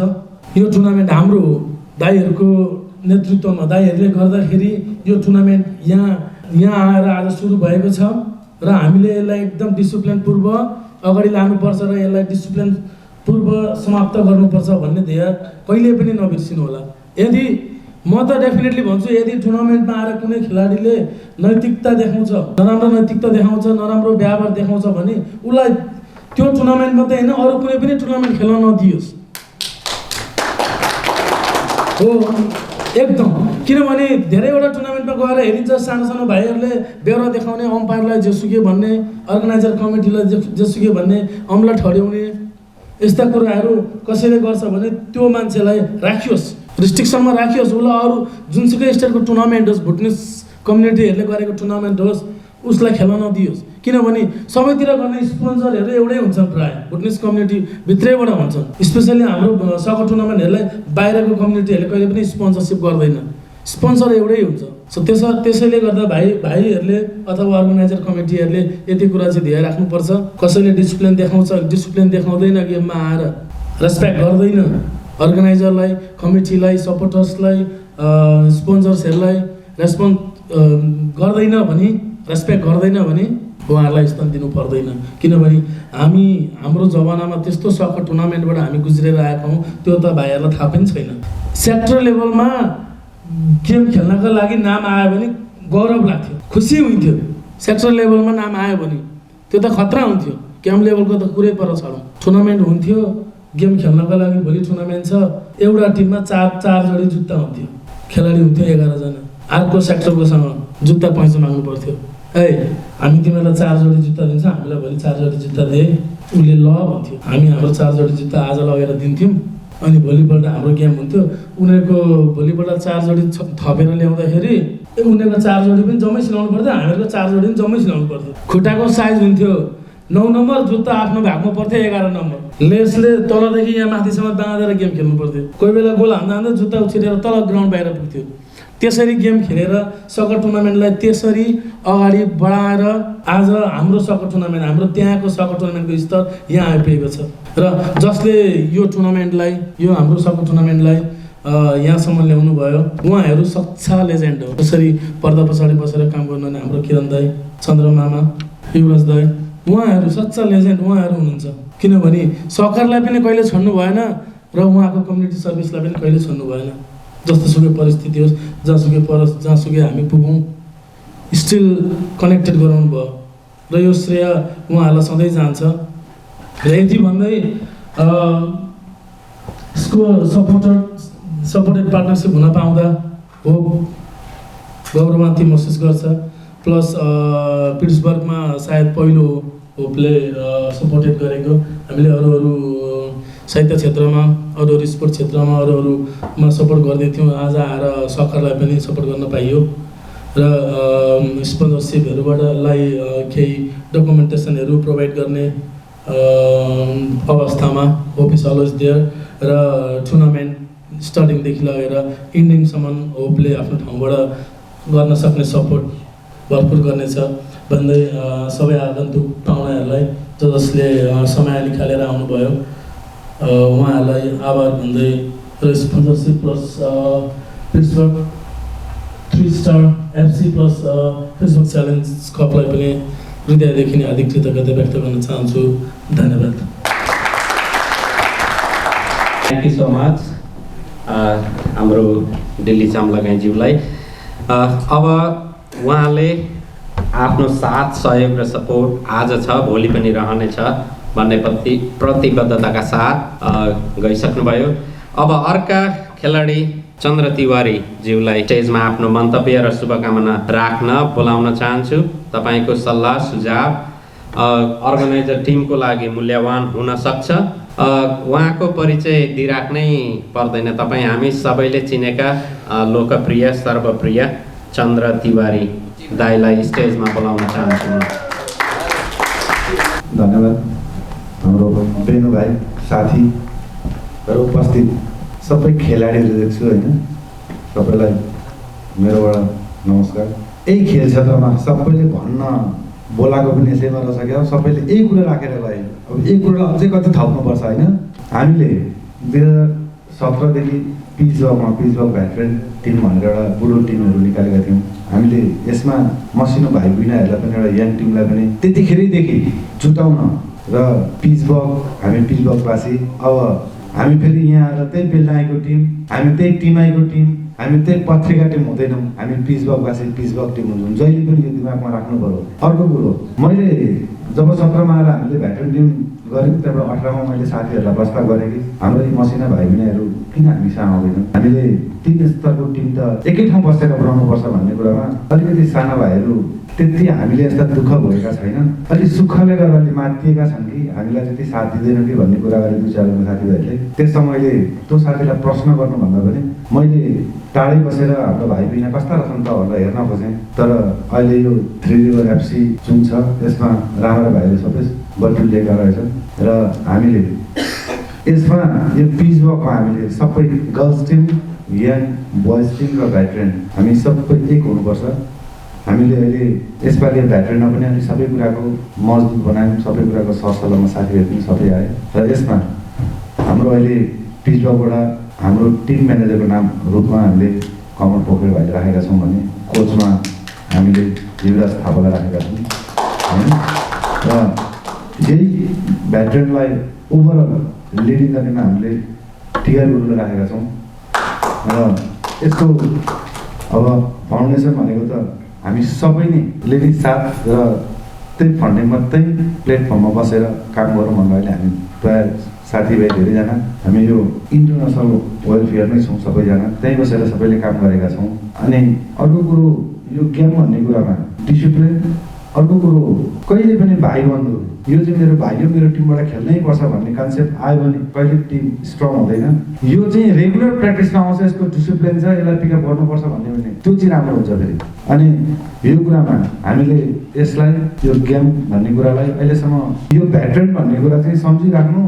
यो टुर्नामेन्ट हाम्रो हो, दाइहरूको नेतृत्वमा दाइहरूले गर्दाखेरि यो टुर्नामेन्ट यहाँ आएर आज सुरु भएको छ र हामीले यसलाई एकदम डिसिप्लिनपूर्व अगाडि लानुपर्छ र यसलाई डिसिप्लिनपूर्व समाप्त गर्नुपर्छ भन्ने ध्येय कहिले पनि नबिर्सिनु होला। यदि म त डेफिनेटली भन्छु, यदि टुर्नामेन्टमा आएर कुनै खेलाडीले नैतिकता देखाउँछ, नराम्रो नैतिकता देखाउँछ, नराम्रो व्यवहार देखाउँछ भने उसलाई त्यो टुर्नामेन्ट मात्रै होइन अरू कुनै पनि टुर्नामेन्ट खेल्न नदियोस् हो एकदम। किनभने धेरैवटा टुर्नामेन्टमा गएर हेरिन्छ, सानो सानो भाइहरूले बेहोरा देखाउने, अम्पायरलाई जेसुकै भन्ने, अर्गनाइजर कमिटीलाई जेसुकै भन्ने, अम्ला ठड्याउने, यस्ता कुराहरू कसैले गर्छ भने त्यो मान्छेलाई राखियोस्, रिस्ट्रिक्सनमा राखियोस्। उसलाई अरू जुनसुकै स्टेटको टुर्नामेन्ट होस्, भुटनिस कम्युनिटीहरूले गरेको टुर्नामेन्ट होस्, उसलाई खेल्न नदियोस्। किनभने सबैतिर गर्ने स्पोन्सरहरू एउटै हुन्छन्, प्रायः भुटनिस कम्युनिटी भित्रैबाट हुन्छन्। स्पेसली हाम्रो सकर टुर्नामेन्टहरूलाई बाहिरको कम्युनिटीहरूले कहिले पनि स्पोन्सरसिप गर्दैन, स्पोन्सर एउटै हुन्छ। सो त्यसैले गर्दा भाइहरूले अथवा अर्गनाइजर कमिटीहरूले यति कुरा चाहिँ ध्यान राख्नुपर्छ। कसैले डिसिप्लिन देखाउँछ, डिसिप्लिन देखाउँदैन, गेममा आएर रेस्पेक्ट गर्दैन अर्गनाइजरलाई, कमिटीलाई, सपोर्टर्सलाई, स्पोन्सर्सहरूलाई रेस्पोन्स रेस्पेक्ट गर्दैन भने उहाँहरूलाई स्थान दिनु पर्दैन। किनभने हाम्रो जमानामा त्यस्तो सकर टुर्नामेन्टबाट हामी गुज्रेर आएका हौँ, त्यो त भाइहरूलाई थाहा पनि छैन। सेक्टर लेभलमा गेम खेल्नका लागि नाम आयो भने गौरव लाग्थ्यो, खुसी हुन्थ्यो। सेक्टर लेभलमा नाम आयो भने त्यो त खतरा हुन्थ्यो। क्याम्प लेभलको त कुरै पर छाडौँ। टुर्नामेन्ट हुन्थ्यो, गेम खेल्नका लागि भोलि टुर्नामेन्ट छ, एउटा टिममा चार जोडी जुत्ता हुन्थ्यो, खेलाडी हुन्थ्यो 11 जना। अर्को सेक्टरकोसँग जुत्ता पैसा माग्नु पर्थ्यो, हामी तिमीलाई 4 जोडी जुत्ता दिन्छ, हामीलाई भोलि 4 जोडी जुत्ता दे, उसले ल भन्थ्यो। हामी हाम्रो 4 जोडी जुत्ता आज लगेर दिन्थ्यौँ, अनि भोलिपल्ट हाम्रो गेम हुन्थ्यो। उनीहरूको भोलिपल्ट 4 जोडी थपेर ल्याउँदाखेरि उनीहरूको 4 जोडी पनि जम्मै सिलाउनु पर्थ्यो, हामीहरूको 4 जोडी पनि जम्मै सिलाउनु पर्थ्यो। खुट्टाको साइज हुन्थ्यो 9 नम्बर, जुत्ता आफ्नो भागमा पर्थ्यो 11 नम्बर। लेसले तलदेखि यहाँ माथिसम्म बाँधेर गेम खेल्नु पर्थ्यो। कोही बेला गोल हान्दा जुत्ता उछिरेर तल ग्राउन्ड बाहिर पुग्थ्यो। त्यसरी गेम खेलेर सकर टुर्नामेन्टलाई त्यसरी अगाडि बढाएर आज हाम्रो सकर टुर्नामेन्ट, हाम्रो त्यहाँको सकर टुर्नामेन्टको स्तर यहाँ आइपुगेको छ। र जसले यो टुर्नामेन्टलाई, यो हाम्रो सकर टुर्नामेन्टलाई यहाँसम्म ल्याउनु भयो, उहाँहरू सच्चा लेजेन्ड हो। जसरी पर्दा पछाडि बसेर काम गर्नुहुने हाम्रो किरण दाई, चन्द्र मामा, युवराज दाई, उहाँहरू सच्चा लेजेन्ड उहाँहरू हुनुहुन्छ। किनभने सकरलाई पनि कहिले छोड्नु भएन र उहाँको कम्युनिटी सर्भिसलाई पनि कहिले छोड्नु भएन। जस्तोसुकै परिस्थिति होस्, जहाँसुकै परोस्, जहाँसुकै हामी पुगौँ, स्टिल कनेक्टेड गराउनु भयो र यो श्रेय उहाँहरूलाई सधैँ जान्छ। र यति भन्दै यसको सपोर्टेड पार्टनरसिप हुन पाउँदा हो गौरवान्वित महसुस गर्छ। प्लस पिट्सबर्गमा सायद पहिलो होपले सपोर्टेड गरेको। हामीले अरू साहित्य क्षेत्रमा, अरू स्पोर्ट क्षेत्रमा, अरूमा सपोर्ट गर्दै थियौँ। आज आएर सकरलाई पनि सपोर्ट गर्न पाइयो र स्पोन्सरसिपहरूबाटलाई केही डकुमेन्टेसनहरू प्रोभाइड गर्ने अवस्थामा होप इज अलवेज देयर र टुर्नामेन्ट स्टार्टिङदेखि लगेर इन्डिङसम्म होपले आफ्नो ठाउँबाट गर्न सक्ने सपोर्ट भरपुर गर्नेछ भन्दै सबै आगन्तुक पाहुनाहरूलाई जसले समय निकालेर आउनुभयो उहाँहरूलाई आभार भन्दै र sponsorship plus Pittsburgh 3 star FC plus Pittsburgh challenge कपलाई पनि हृदयदेखि नै हार्दिक कृतज्ञता व्यक्त गर्न चाहन्छु। धन्यवाद। थ्याङ्क यू सो मच हाम्रो दिल्ली चामलागाईज्यूलाई। अब उहाँले आफ्नो साथ, सहयोग र सपोर्ट आज छ, भोलि पनि रहनेछ भन्ने प्रतिबद्धताका साथ गइसक्नुभयो। अब अर्का खेलाडी चन्द्र तिवारी ज्यूलाई स्टेजमा आफ्नो मन्तव्य र शुभकामना राख्न बोलाउन चाहन्छु। तपाईँको सल्लाह सुझाव अर्गनाइजर टिमको लागि मूल्यवान हुन सक्छ। उहाँको परिचय दिइराख्नै पर्दैन। तपाईँ हामी सबैले चिनेका लोकप्रिय सर्वप्रिय चन्द्र तिवारी दाईलाई स्टेजमा बोलाउन चाहन्छु। धन्यवाद। हाम्रो बेनु भाइ, साथी र उपस्थित सबै खेलाडीहरू देख्छु होइन, सबैलाई मेरोबाट नमस्कार। यही खेल क्षेत्रमा सबैले भन्न बोलाएको पनि यसैमा रहेछ क्या, सबैले यही कुरा राखेर गए। अब यही कुरालाई अझै कति थप्नुपर्छ होइन। हामीले 2017देखि पिचबर्गमा पिचबर्ग भेटरेन टिम भनेर एउटा बुढो टिमहरू निकालेका थियौँ। हामीले यसमा मसिनो भाइ बहिनीहरूलाई पनि एउटा यङ टिमलाई पनि त्यतिखेरैदेखि जुटाउन र पिचबर्ग, हामी पिचबर्गवासी, अब हामी फेरि यहाँ आएर त्यही बेलनाएको टिम, हामी त्यही टिमाईको टिम, हामी त्यही पत्रिका टिम हुँदैनौँ, हामी पिचबर्गवासी पिचबर्ग टिम हुन्छौँ। जहिले पनि यो दिमागमा राख्नु पऱ्यो। अर्को कुरो, मैले जब 17मा आएर हामीले भेटरेन टिम गरेको, त्यहाँबाट 18मा मैले साथीहरूलाई प्रस्ताव गरेँ कि हाम्रो यी मसिना भाइ बहिनीहरू किन हामीसँग आउँदैनन्, हामीले 3 स्तरको टिम त एकै ठाउँ बसेर बनाउनुपर्छ भन्ने कुरामा अलिकति साना भाइहरू त्यति हामीले यस्ता दुःख भएका छैनन्, अलि सुखले गर्दा अलि मातिएका छन् कि हामीलाई त्यति साथ दिँदैन कि भन्ने कुरा गरेँ 2-4 साथीभाइहरूले। त्यसमा मैले त्यो साथीलाई प्रश्न गर्नुभन्दा पनि मैले टाढै बसेर हाम्रो भाइ बहिनी कस्ता रहेछन् त भनेर हेर्न खोजेँ। तर अहिले यो 3 रिभर FC जुन छ त्यसमा राम्रा भाइहरू सबै बटुलिएका रहेछन् र हामीले यसमा यो पिचबर्गमा हामीले सबै girls team, young boys team र भेटरेन हामी सबै एक हुनुपर्छ। हामीले अहिले यसपालि भेटरेनमा पनि हामी सबै कुराको मजबुत बनायौँ, सबै कुराको सरसल्लाहमा साथीहरू पनि सबै आए र यसमा हाम्रो अहिले पिचबर्गबाट हाम्रो टिम म्यानेजरको नाम रूपमा हामीले कमल पोखरेल भाइ राखेका छौँ भने कोचमा हामीले युवराज थापालाई राखेका छौँ होइन। र यही भेटरेनलाई ओभरअल लिडिङ गर्नेमा हामीले टिआर गुरुलाई राखेका छौँ र यसको अब फाउन्डेसन भनेको त हामी सबै नै लेडिज साथ र त्यही फन्डिङमा त्यही प्लेटफर्ममा बसेर काम गरौँ भनेर अहिले हामी प्रायः साथीभाइ धेरैजना हामी यो इन्टरनेसनल वेलफेयरमै छौँ, सबैजना त्यहीँ बसेर सबैले काम गरेका छौँ। अनि अर्को कुरो, यो गेम भन्ने कुरामा डिसिप्लिन, अर्को कुरो कहिले पनि भाइ बन्धु, यो चाहिँ मेरो भाइ हो, मेरो टिमबाट खेल्नै पर्छ भन्ने कन्सेप्ट आयो भने कहिले टिम स्ट्रङ हुँदैन। यो चाहिँ रेगुलर प्र्याक्टिसमा आउँछ, यसको डिसिप्लिन छ, यसलाई पिकअप गर्नुपर्छ भन्ने भने त्यो चाहिँ राम्रो हुन्छ फेरि। अनि यो कुरामा हामीले यसलाई यो गेम भन्ने कुरालाई अहिलेसम्म यो भेटरेन भन्ने कुरा चाहिँ सम्झिराख्नु।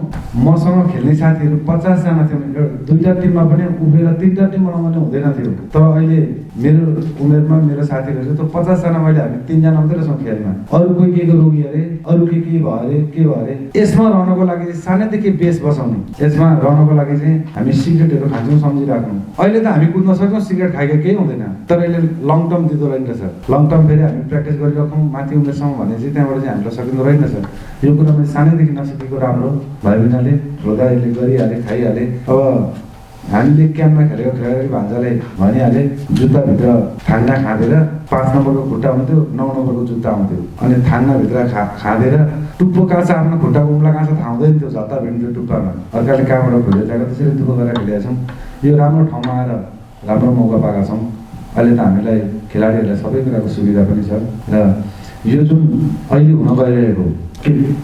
मसँग खेल्ने साथीहरू 50 जना थियो, 2टा टिममा पनि उभिएर 3टा टिम बनाउनु हुँदैन थियो। तर अहिले मेरो उमेरमा मेरो साथीहरू छ त्यो 50जना मैले हामी 3जना मात्रै रहेछौँ खेलमा। अरू कोही के रोगी अरे, अरू के भयो अरे। यसमा रहनको लागि चाहिँ सानैदेखि बेस बसाउने, यसमा रहनको लागि चाहिँ हामी सिगरेटहरू खान्छौँ सम्झिराख्नु। अहिले त हामी कुद्न सक्छौँ, सिगरेट खाएको केही हुँदैन, तर यसले लङ टर्म दिँदो रहेछ। लङ टर्म फेरि हामी प्र्याक्टिस गरिराखौँ माथि उमेरसम्म भने चाहिँ त्यहाँबाट चाहिँ हामीलाई सकिँदो रहेनछ। यो कुरा मैले सानैदेखि नसिकेको राम्रो भाइ बहिनीले ठुलो दाइले गरिहाले, खाइहाले। अब हामीले क्याम्पमा खेलेको खेलाडी भान्जाले भनिहाले जुत्ताभित्र थाङ्ना खाँदेर 5 नम्बरको खुट्टा आउँथ्यो, 9 नम्बरको जुत्ता आउँथ्यो, अनि थाङ्नाभित्र खाँदेर टुप्पो कहाँ छ आफ्नो खुट्टाको उम्ला कहाँ छ थाहा हुँदैन थियो, झत्ता भेट्थ्यो टुप्पामा। अर्काले कहाँबाट खोजेर ल्याएको त्यसरी दुःख गरेर खेलेका छौँ। यो राम्रो ठाउँमा आएर राम्रो मौका पाएका छौँ। अहिले त हामीलाई खेलाडीहरूलाई सबै कुराको सुविधा पनि छ र यो जुन अहिले हुन गइरहेको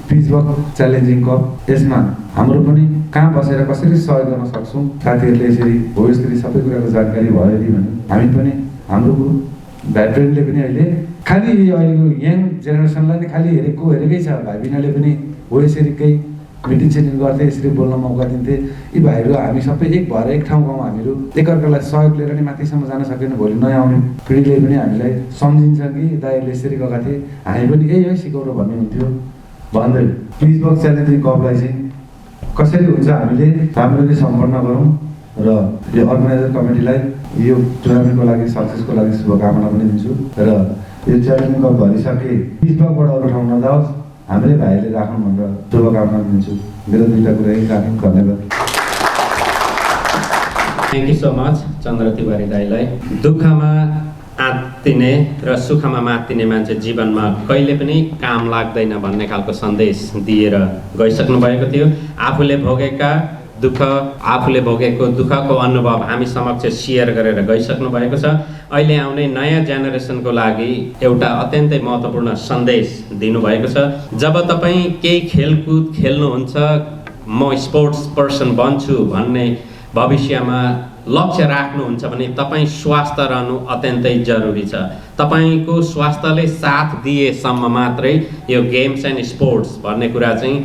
पिचवर्क च्यालेन्जिङ कप, यसमा हाम्रो पनि कहाँ बसेर कसरी सहयोग गर्न सक्छौँ साथीहरूले यसरी हो यसरी सबै कुराको जानकारी भयो यदि भने हामी पनि हाम्रो भेटरेनले पनि अहिले खालि अहिलेको यङ जेनेरेसनलाई नै खालि हेरेकै छ। भाइ बहिनीले पनि हो यसरी केही मिटिङ सिटिङ गर्थे, यसरी बोल्न मौका दिन्थे। यी भाइहरू हामी सबै एक भएर एक ठाउँ गाउँ हामीहरू एकअर्कालाई सहयोग लिएर नै माथिसम्म जान सकेन। भोलि नयाँ आउने पिँढीले पनि हामीलाई सम्झिन्छ कि दाइहरूले यसरी गएका थिए, हामी पनि यही है सिकाउनु भन्ने हुन्थ्यो भन्दै पिचवर्क च्यालेन्जिङ कपलाई चाहिँ कसरी हुन्छ हामीले राम्ररी सम्पन्न गरौँ र यो अर्गनाइजर कमिटीलाई यो टुर्नामेन्टको लागि सक्सेसको लागि शुभकामना पनि दिन्छु। र यो च्यालेन्जिङ कप भरिसके पिचवर्कबाट अरू ठाउँ नजाओस्, हामीले भाइहरूले राख्नु भनेर शुभकामना दिन्छु। मेरो 2टा कुरा यही राख्नु। धन्यवाद। Thank you so much Chandra Tiwari दाइलाई। दुःखमा आत्तिने र सुखमा मात्तिने मान्छे जीवनमा कहिले पनि काम लाग्दैन भन्ने खालको सन्देश दिएर गइसक्नु भएको थियो। आफूले भोगेका दुःख, आफूले भोगेको दुःखको अनुभव हामी समक्ष सेयर गरेर गइसक्नु भएको छ। अहिले आउने नयाँ जेनेरेसनको लागि एउटा अत्यन्तै महत्त्वपूर्ण सन्देश दिनुभएको छ। जब तपाईँ केही खेलकुद खेल्नुहुन्छ, म स्पोर्ट्स पर्सन बन्छु भन्ने भविष्यमा लक्ष्य राख्नुहुन्छ भने तपाईँ स्वस्थ रहनु अत्यन्तै जरुरी छ। तपाईँको स्वास्थ्यले साथ दिएसम्म मात्रै यो गेम्स एन्ड स्पोर्ट्स भन्ने कुरा चाहिँ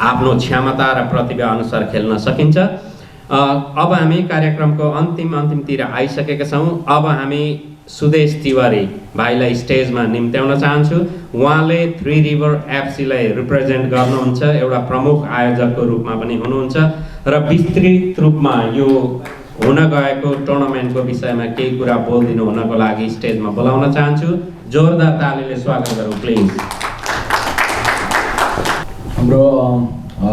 आफ्नो क्षमता र प्रतिभा अनुसार खेल्न सकिन्छ। अब हामी कार्यक्रमको अन्तिमतिर आइसकेका छौँ। अब हामी सुदेश तिवारी भाइलाई स्टेजमा निम्त्याउन चाहन्छु। उहाँले 3 रिभर एफसीलाई रिप्रेजेन्ट गर्नुहुन्छ, एउटा प्रमुख आयोजकको रूपमा पनि हुनुहुन्छ र विस्तृत रूपमा यो हुन गएको टुर्नामेन्टको विषयमा केही कुरा बोलिदिनु हुनको लागि स्टेजमा बोलाउन चाहन्छु। जोरदार तालीले स्वागत गरौँ प्लिज। हाम्रो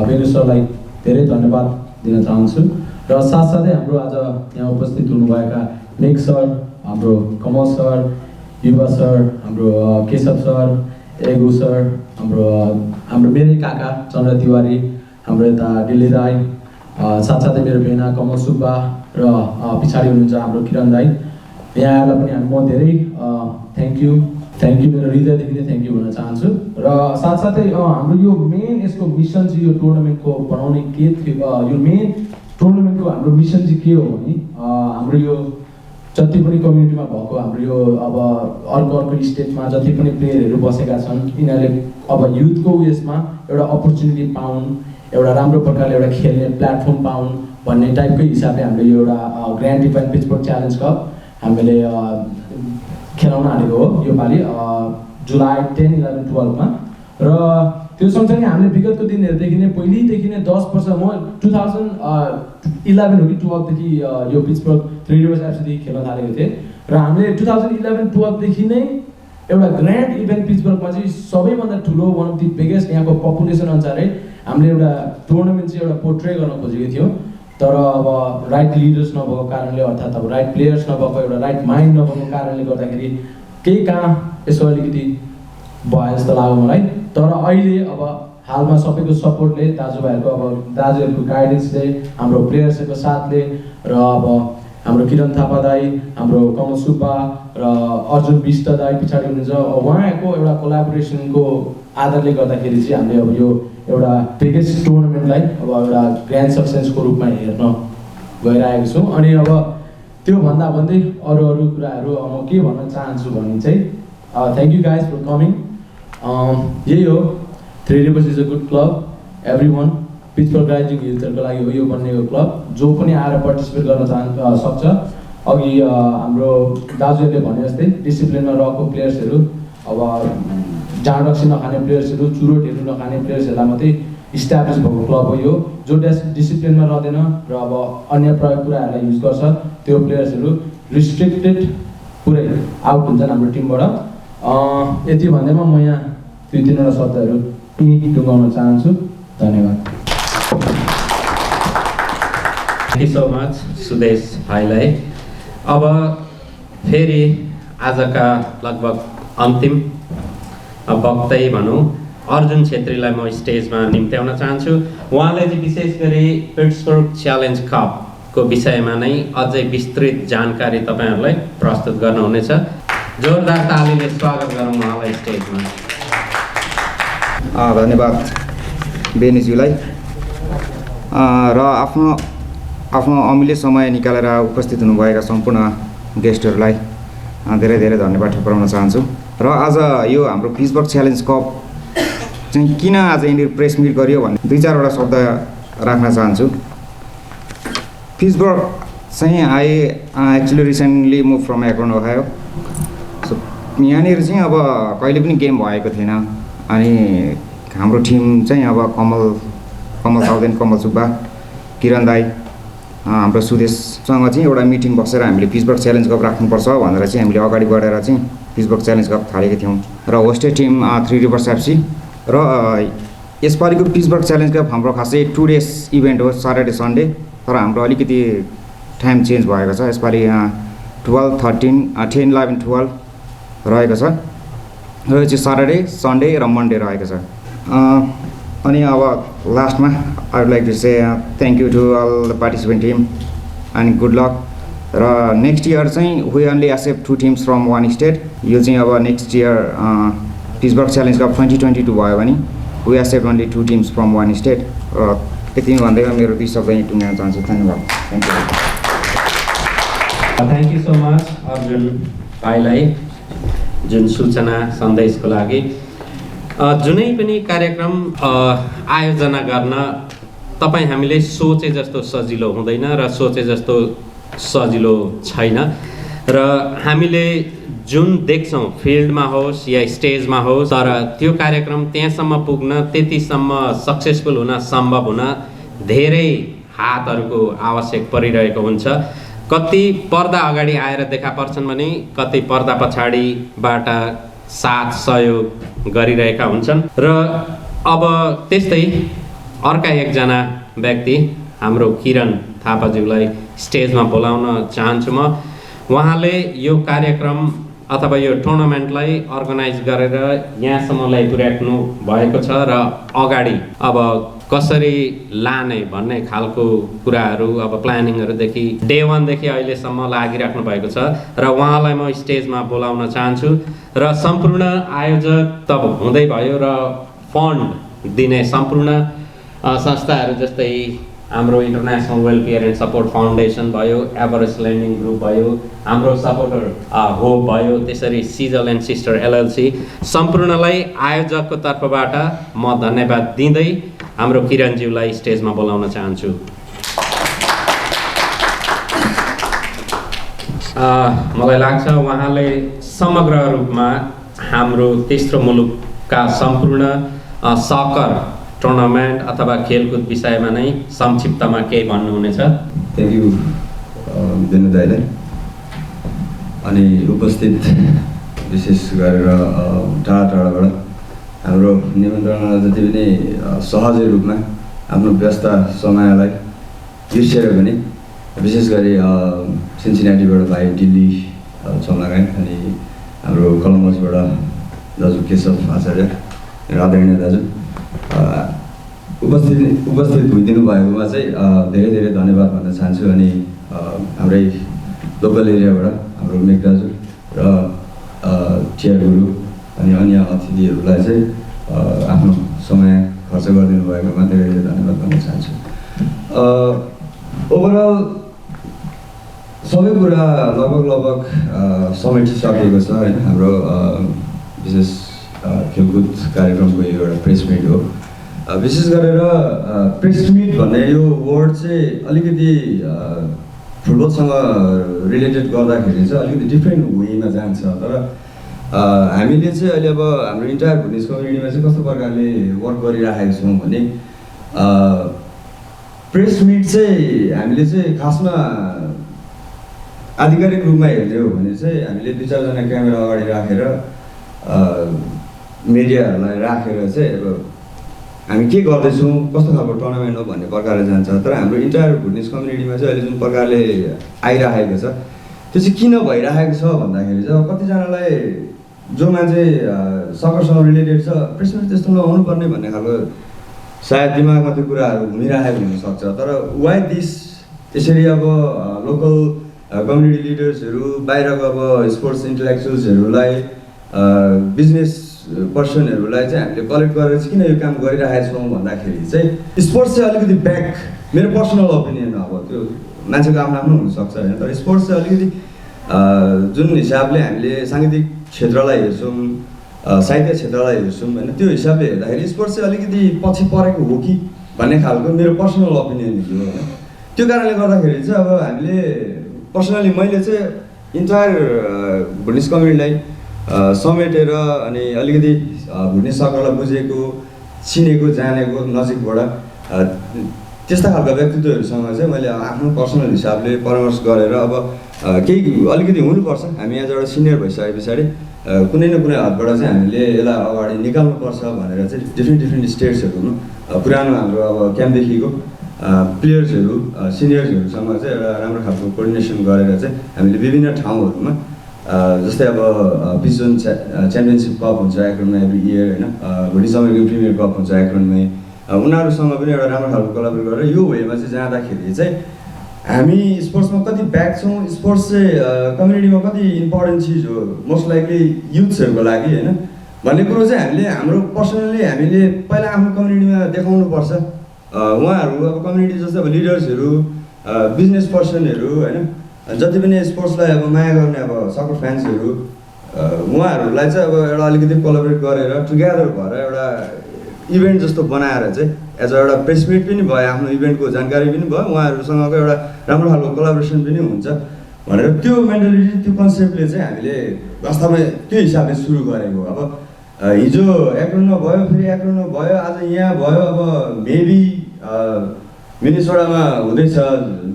वेणु सरलाई धेरै धन्यवाद दिन चाहन्छु र साथसाथै हाम्रो आज यहाँ उपस्थित हुनुभएका मेघ सर, हाम्रो कमल सर, युवा सर, हाम्रो केशव सर, एगु सर, हाम्रो मेरै काका चन्द्र तिवारी, हाम्रो यता दिल्ली दाई, साथसाथै मेरो भेना कमल सुब्बा र पछाडि हुनुहुन्छ हाम्रो किरण दाई। यहाँहरूलाई पनि म धेरै थ्याङ्क यू मेरो हृदयदेखि नै थ्याङ्क यू भन्न चाहन्छु। र साथसाथै हाम्रो यो मेन यसको मिसन चाहिँ यो टुर्नामेन्टको बनाउने के थियो, यो मेन टुर्नामेन्टको हाम्रो मिसन चाहिँ के हो भने हाम्रो यो जति पनि कम्युनिटीमा भएको हाम्रो यो अब अर्को स्टेटमा जति पनि प्लेयरहरू बसेका छन्, यिनीहरूले अब युथको उयसमा एउटा अपर्च्युनिटी पाउन्, एउटा राम्रो प्रकारले एउटा खेल्ने प्लेटफर्म पाउन् भन्ने टाइपकै हिसाबले हामीले यो एउटा ग्रान्ड इभेन्ट पिचवर्क च्यालेन्ज कप हामीले खेलाउन आएको हो योपालि जुलाई 10, 11, 12मा। र त्यो सँगसँगै हामीले विगतको दिनहरूदेखि नै पहिलेदेखि नै 10 वर्ष म 2011 हो कि 12देखि यो पिचवर्क 3 रिभर्स एफसीदेखि खेल्न थालेको थिएँ र हामीले 2011-12देखि नै एउटा ग्रान्ड इभेन्ट पिचवर्कमा चाहिँ सबैभन्दा ठुलो वान अफ द बिगेस्ट यहाँको पपुलेसन अनुसारै हामीले एउटा टुर्नामेन्ट चाहिँ एउटा पोर्ट्रे गर्न खोजेको थियौँ। तर अब राइट लिडर्स नभएको कारणले, अर्थात् अब राइट प्लेयर्स नभएको, एउटा राइट माइन्ड नभएको कारणले गर्दाखेरि केही कहाँ यसो अलिकति भयो जस्तो लाग्यो मलाई। तर अहिले अब हालमा सबैको सपोर्टले, दाजुहरूको गाइडेन्सले, हाम्रो प्लेयर्सहरूको साथले र अब हाम्रो किरण थापा दाई, हाम्रो कमल सुब्बा र अर्जुन विष्ट दाई पछाडि हुनुहुन्छ, उहाँहरूको एउटा कोलाबोरेसनको आधारले गर्दाखेरि चाहिँ हामीले अब यो एउटा बिगेस्ट टुर्नामेन्टलाई अब एउटा ग्रान्ड सक्सेसको रूपमा हेर्न गइरहेको छौँ। अनि अब त्यो भन्दै अरू कुराहरू म के भन्न चाहन्छु भने चाहिँ thank you guys for coming. यही हो 3 rivers is a good club, every one पिचवर्क राइजिङ युथहरूको लागि हो यो बन्नेको क्लब, जो पनि आएर पार्टिसिपेट गर्न सक्छ। अघि हाम्रो दाजुहरूले भने जस्तै डिसिप्लिनमा रहेको प्लेयर्सहरू अब जाँड रक्सी नखाने प्लेयर्सहरू, चुरोटहरू नखाने प्लेयर्सहरूलाई मात्रै इस्टाब्लिस भएको क्लब हो यो, जो डिसिप्लिनमा रहँदैन र अब अन्य प्रयोग कुराहरूलाई युज गर्छ, त्यो प्लेयर्सहरू रिस्ट्रिक्टेड पुरै आउट हुन्छन् हाम्रो टिमबाट। यति भन्दैमा म यहाँ 2-3वटा शब्दहरू टुङ्गाउन चाहन्छु। धन्यवाद। Thank you so much Sudesh भाइलाई। अब फेरि आजका लगभग अन्तिम वक्तै भनौँ अर्जुन छेत्रीलाई म स्टेजमा निम्त्याउन चाहन्छु। उहाँले चाहिँ विशेष गरी पिट्सबर्ग च्यालेन्ज कपको विषयमा नै अझै विस्तृत जानकारी तपाईँहरूलाई प्रस्तुत गर्नुहुनेछ। जोरदार तालीले स्वागत गरौँ उहाँलाई स्टेजमा। धन्यवाद बेनीज्यूलाई र आफ्नो अमूल्य समय निकालेर उपस्थित हुनुभएका सम्पूर्ण गेस्टहरूलाई धेरै धेरै धन्यवाद ठुक्राउन चाहन्छु। र आज यो हाम्रो पिट्सबर्ग च्यालेन्ज कप चाहिँ किन आज यिनीहरू प्रेस मिट गरियो भन्ने 2-4वटा शब्द राख्न चाहन्छु। पिट्सबर्ग चाहिँ actually recently move from Akron Ohio. So यहाँनिर चाहिँ अब कहिले पनि गेम भएको थिएन अनि हाम्रो टिम चाहिँ अब कमल साउदेन, कमल सुब्बा, किरण दाई, हाम्रो सुदेशसँग चाहिँ एउटा मिटिङ बसेर हामीले पिट्सबर्ग च्यालेन्ज कप राख्नुपर्छ भनेर चाहिँ हामीले अगाडि बढेर चाहिँ पिट्सबर्ग च्यालेन्ज कप थालेका थियौँ र होस्टेड टिम 3 रिभर्स एफसी र यसपालिको पिट्सबर्ग च्यालेन्ज कप हाम्रो खासै 2 डेज इभेन्ट हो, सटरडे सन्डे, तर हाम्रो अलिकति टाइम चेन्ज भएको छ। यसपालि 12, 13, 10, 11, 12 रहेको छ र यो चाहिँ सटरडे, सन्डे र मन्डे रहेको छ। अनि अब लास्टमा I would like to say thank you to all the participant team and good luck. र नेक्स्ट इयर चाहिँ we only accept 2 teams from 1 state. यो चाहिँ अब next year Pittsburgh challenge cup 2022 भयो भने we accept only 2 teams from 1 state. र यति भन्दैमा मेरो 2 शब्द यहीँ टुङ्ग्याउन चाहन्छु। धन्यवाद। Thank you so much Arjun भाइलाई जुन सूचना सन्देशको लागि। जुनै पनि कार्यक्रम आयोजना गर्न तपाईँ हामीले सोचे जस्तो सजिलो हुँदैन र सोचे जस्तो सजिलो छैन र हामीले जुन देख्छौँ फिल्डमा होस् या स्टेजमा होस्, तर त्यो कार्यक्रम त्यहाँसम्म पुग्न, त्यतिसम्म सक्सेसफुल हुन, सम्भव हुन धेरै हातहरूको आवश्यक परिरहेको हुन्छ। कति पर्दा अगाडि आएर देखा पर्छन् भने कति पर्दा पछाडिबाट साथ सहयोग गरिरहेका हुन्छन्। र अब त्यस्तै अर्का एकजना व्यक्ति हाम्रो किरण थापाज्यूलाई स्टेजमा बोलाउन चाहन्छु म। उहाँले यो कार्यक्रम अथवा यो टुर्नामेन्टलाई अर्गनाइज गरेर यहाँसम्म ल्याइपुर्याउनु भएको छ र अगाडि अब कसरी लाने भन्ने खालको कुराहरू अब प्लानिङहरूदेखि डे 1 देखि अहिलेसम्म लागिराख्नु भएको छ र उहाँलाई म स्टेजमा बोलाउन चाहन्छु। र सम्पूर्ण आयोजक त हुँदै भयो र फन्ड दिने सम्पूर्ण संस्थाहरू जस्तै हाम्रो international welfare and support foundation भयो, एभरेस्ट लेन्डिङ ग्रुप भयो, हाम्रो सपोर्टर होप भयो, त्यसरी सिजल एन्ड सिस्टर एलएलसी, सम्पूर्णलाई आयोजकको तर्फबाट म धन्यवाद दिँदै हाम्रो किरणज्यूलाई स्टेजमा बोलाउन चाहन्छु। मलाई लाग्छ उहाँले समग्र रूपमा हाम्रो तेस्रो मुलुकका सम्पूर्ण सकर टुर्नामेन्ट अथवा खेलकुद विषयमा नै संक्षिप्तमा केही भन्नुहुनेछ। थ्याङ्क यू बेनु दाइलाई। अनि उपस्थित विशेष गरेर टाढा टाढाबाट हाम्रो निमन्त्रणा जति पनि सहजै रूपमा आफ्नो व्यस्त समयलाई बिर्सेर पनि विशेष गरी सिन्सिनाटीबाट भाइ दिल्ली चौलागाई अनि हाम्रो कलम्बसबाट दाजु केशव आचार्य आदरणीय दाजु उपस्थित भइदिनु भएकोमा चाहिँ धेरै धेरै धन्यवाद भन्न चाहन्छु। अनि हाम्रै लोकल एरियाबाट हाम्रो मेघ दाजु र चिया गुरु अनि अन्य अतिथिहरूलाई चाहिँ आफ्नो समय खर्च गरिदिनु भएकोमा धेरै धेरै धन्यवाद भन्न चाहन्छु। ओभरअल सबै कुरा लगभग समेटिसकेको छ होइन। हाम्रो विशेष खेलकुद कार्यक्रमको यो एउटा प्रेस मिट हो। विशेष गरेर प्रेस मिट भन्ने यो वर्ड चाहिँ अलिकति फुटबलसँग रिलेटेड गर्दाखेरि चाहिँ अलिकति डिफ्रेन्ट वेमा जान्छ। तर हामीले चाहिँ अहिले अब हाम्रो इन्टायर भुटनिज कम्युनिटीमा चाहिँ कस्तो प्रकारले वर्क गरिराखेका छौँ भने प्रेस मिट चाहिँ हामीले चाहिँ खासमा आधिकारिक रूपमा हेर्ने हो भने चाहिँ हामीले 2-4जना क्यामेरा अगाडि राखेर मिडियाहरूलाई राखेर चाहिँ अब हामी के गर्दैछौँ, कस्तो खालको टुर्नामेन्ट हो भन्ने प्रकारले जान्छ। तर हाम्रो इन्टायर भुटनिज कम्युनिटीमा चाहिँ अहिले जुन प्रकारले आइरहेको छ त्यो चाहिँ किन भइरहेको छ भन्दाखेरि चाहिँ अब कतिजनालाई जो मान्छे सकरसँग रिलेटेड छ प्रेसमा त्यस्तो नहुनुपर्ने भन्ने खालको सायद दिमागमा त्यो कुराहरू घुमिरहेको हुनसक्छ। तर वाइ दिस यसरी अब लोकल कम्युनिटी लिडर्सहरू बाहिरको अब स्पोर्ट्स इन्टेलेक्चुअल्सहरूलाई बिजनेस पर्सनहरूलाई चाहिँ हामीले कलेक्ट गरेर चाहिँ किन यो काम गरिरहेका छौँ भन्दाखेरि चाहिँ स्पोर्ट्स चाहिँ अलिकति ब्याक, मेरो पर्सनल ओपिनियन अब त्यो मान्छेको आफ्नो आफ्नो हुनसक्छ होइन। तर स्पोर्ट्स चाहिँ अलिकति जुन हिसाबले हामीले साङ्गीतिक क्षेत्रलाई हेर्छौँ, साहित्य क्षेत्रलाई हेर्छौँ होइन, त्यो हिसाबले हेर्दाखेरि स्पोर्ट्स चाहिँ अलिकति पछि परेको हो कि भन्ने खालको मेरो पर्सनल ओपिनियन हो होइन। त्यो कारणले गर्दाखेरि चाहिँ अब हामीले पर्सनली मैले चाहिँ इन्टायर भुटनिज कम्युनिटीलाई समेटेर अनि अलिकति भुटनिज सकरलाई बुझेको, चिनेको, जानेको नजिकबाट त्यस्ता खालका व्यक्तित्वहरूसँग चाहिँ मैले आफ्नो पर्सनल हिसाबले परामर्श गरेर अब केही अलिकति हुनुपर्छ, हामी आज एउटा सिनियर भइसके पछाडि कुनै न कुनै हातबाट चाहिँ हामीले यसलाई अगाडि निकाल्नुपर्छ भनेर चाहिँ डिफ्रेन्ट स्टेट्सहरू पुरानो हाम्रो अब क्याम्पदेखिको प्लेयर्सहरू सिनियर्सहरूसँग चाहिँ एउटा राम्रो खालको कोअर्डिनेसन गरेर चाहिँ हामीले विभिन्न ठाउँहरूमा जस्तै अब पिजन च्याम्पियनसिप कप हुन्छ एक्रोनमा एभ्री इयर होइन, भुटनिज अमेरिकन प्रिमियर कप हुन्छ एक्रोनमै, उनीहरूसँग पनि एउटा राम्रो खालको कोलाबोरेट गरेर यो वेमा चाहिँ जाँदाखेरि चाहिँ हामी स्पोर्ट्समा कति ब्याक छौँ, स्पोर्ट्स चाहिँ कम्युनिटीमा कति इम्पोर्टेन्ट चिज हो मोस्ट लाइकली युथ्सहरूको लागि होइन भन्ने कुरो चाहिँ हामीले हाम्रो पर्सनली हामीले पहिला आफ्नो कम्युनिटीमा देखाउनुपर्छ। उहाँहरू अब कम्युनिटी जस्तै अब लिडर्सहरू, बिजनेस पर्सनहरू होइन, जति पनि स्पोर्ट्सलाई अब माया गर्ने अब सकर फ्यान्सहरू उहाँहरूलाई चाहिँ अब एउटा अलिकति कोलाबोरेट गरेर टुगेदर भएर एउटा इभेन्ट जस्तो बनाएर चाहिँ एज एउटा प्रेस मिट पनि भयो, आफ्नो इभेन्टको जानकारी पनि भयो, उहाँहरूसँगको एउटा राम्रो खालको कोलाबोरेसन पनि हुन्छ भनेर त्यो मेन्टालिटी त्यो कन्सेप्टले चाहिँ हामीले वास्तवमा त्यो हिसाबले सुरु गरेको। अब हिजो एक्रोनमा भयो, फेरि एक्रोनमा भयो, आज यहाँ भयो, अब मेबी मिनेसोटामा हुँदैछ,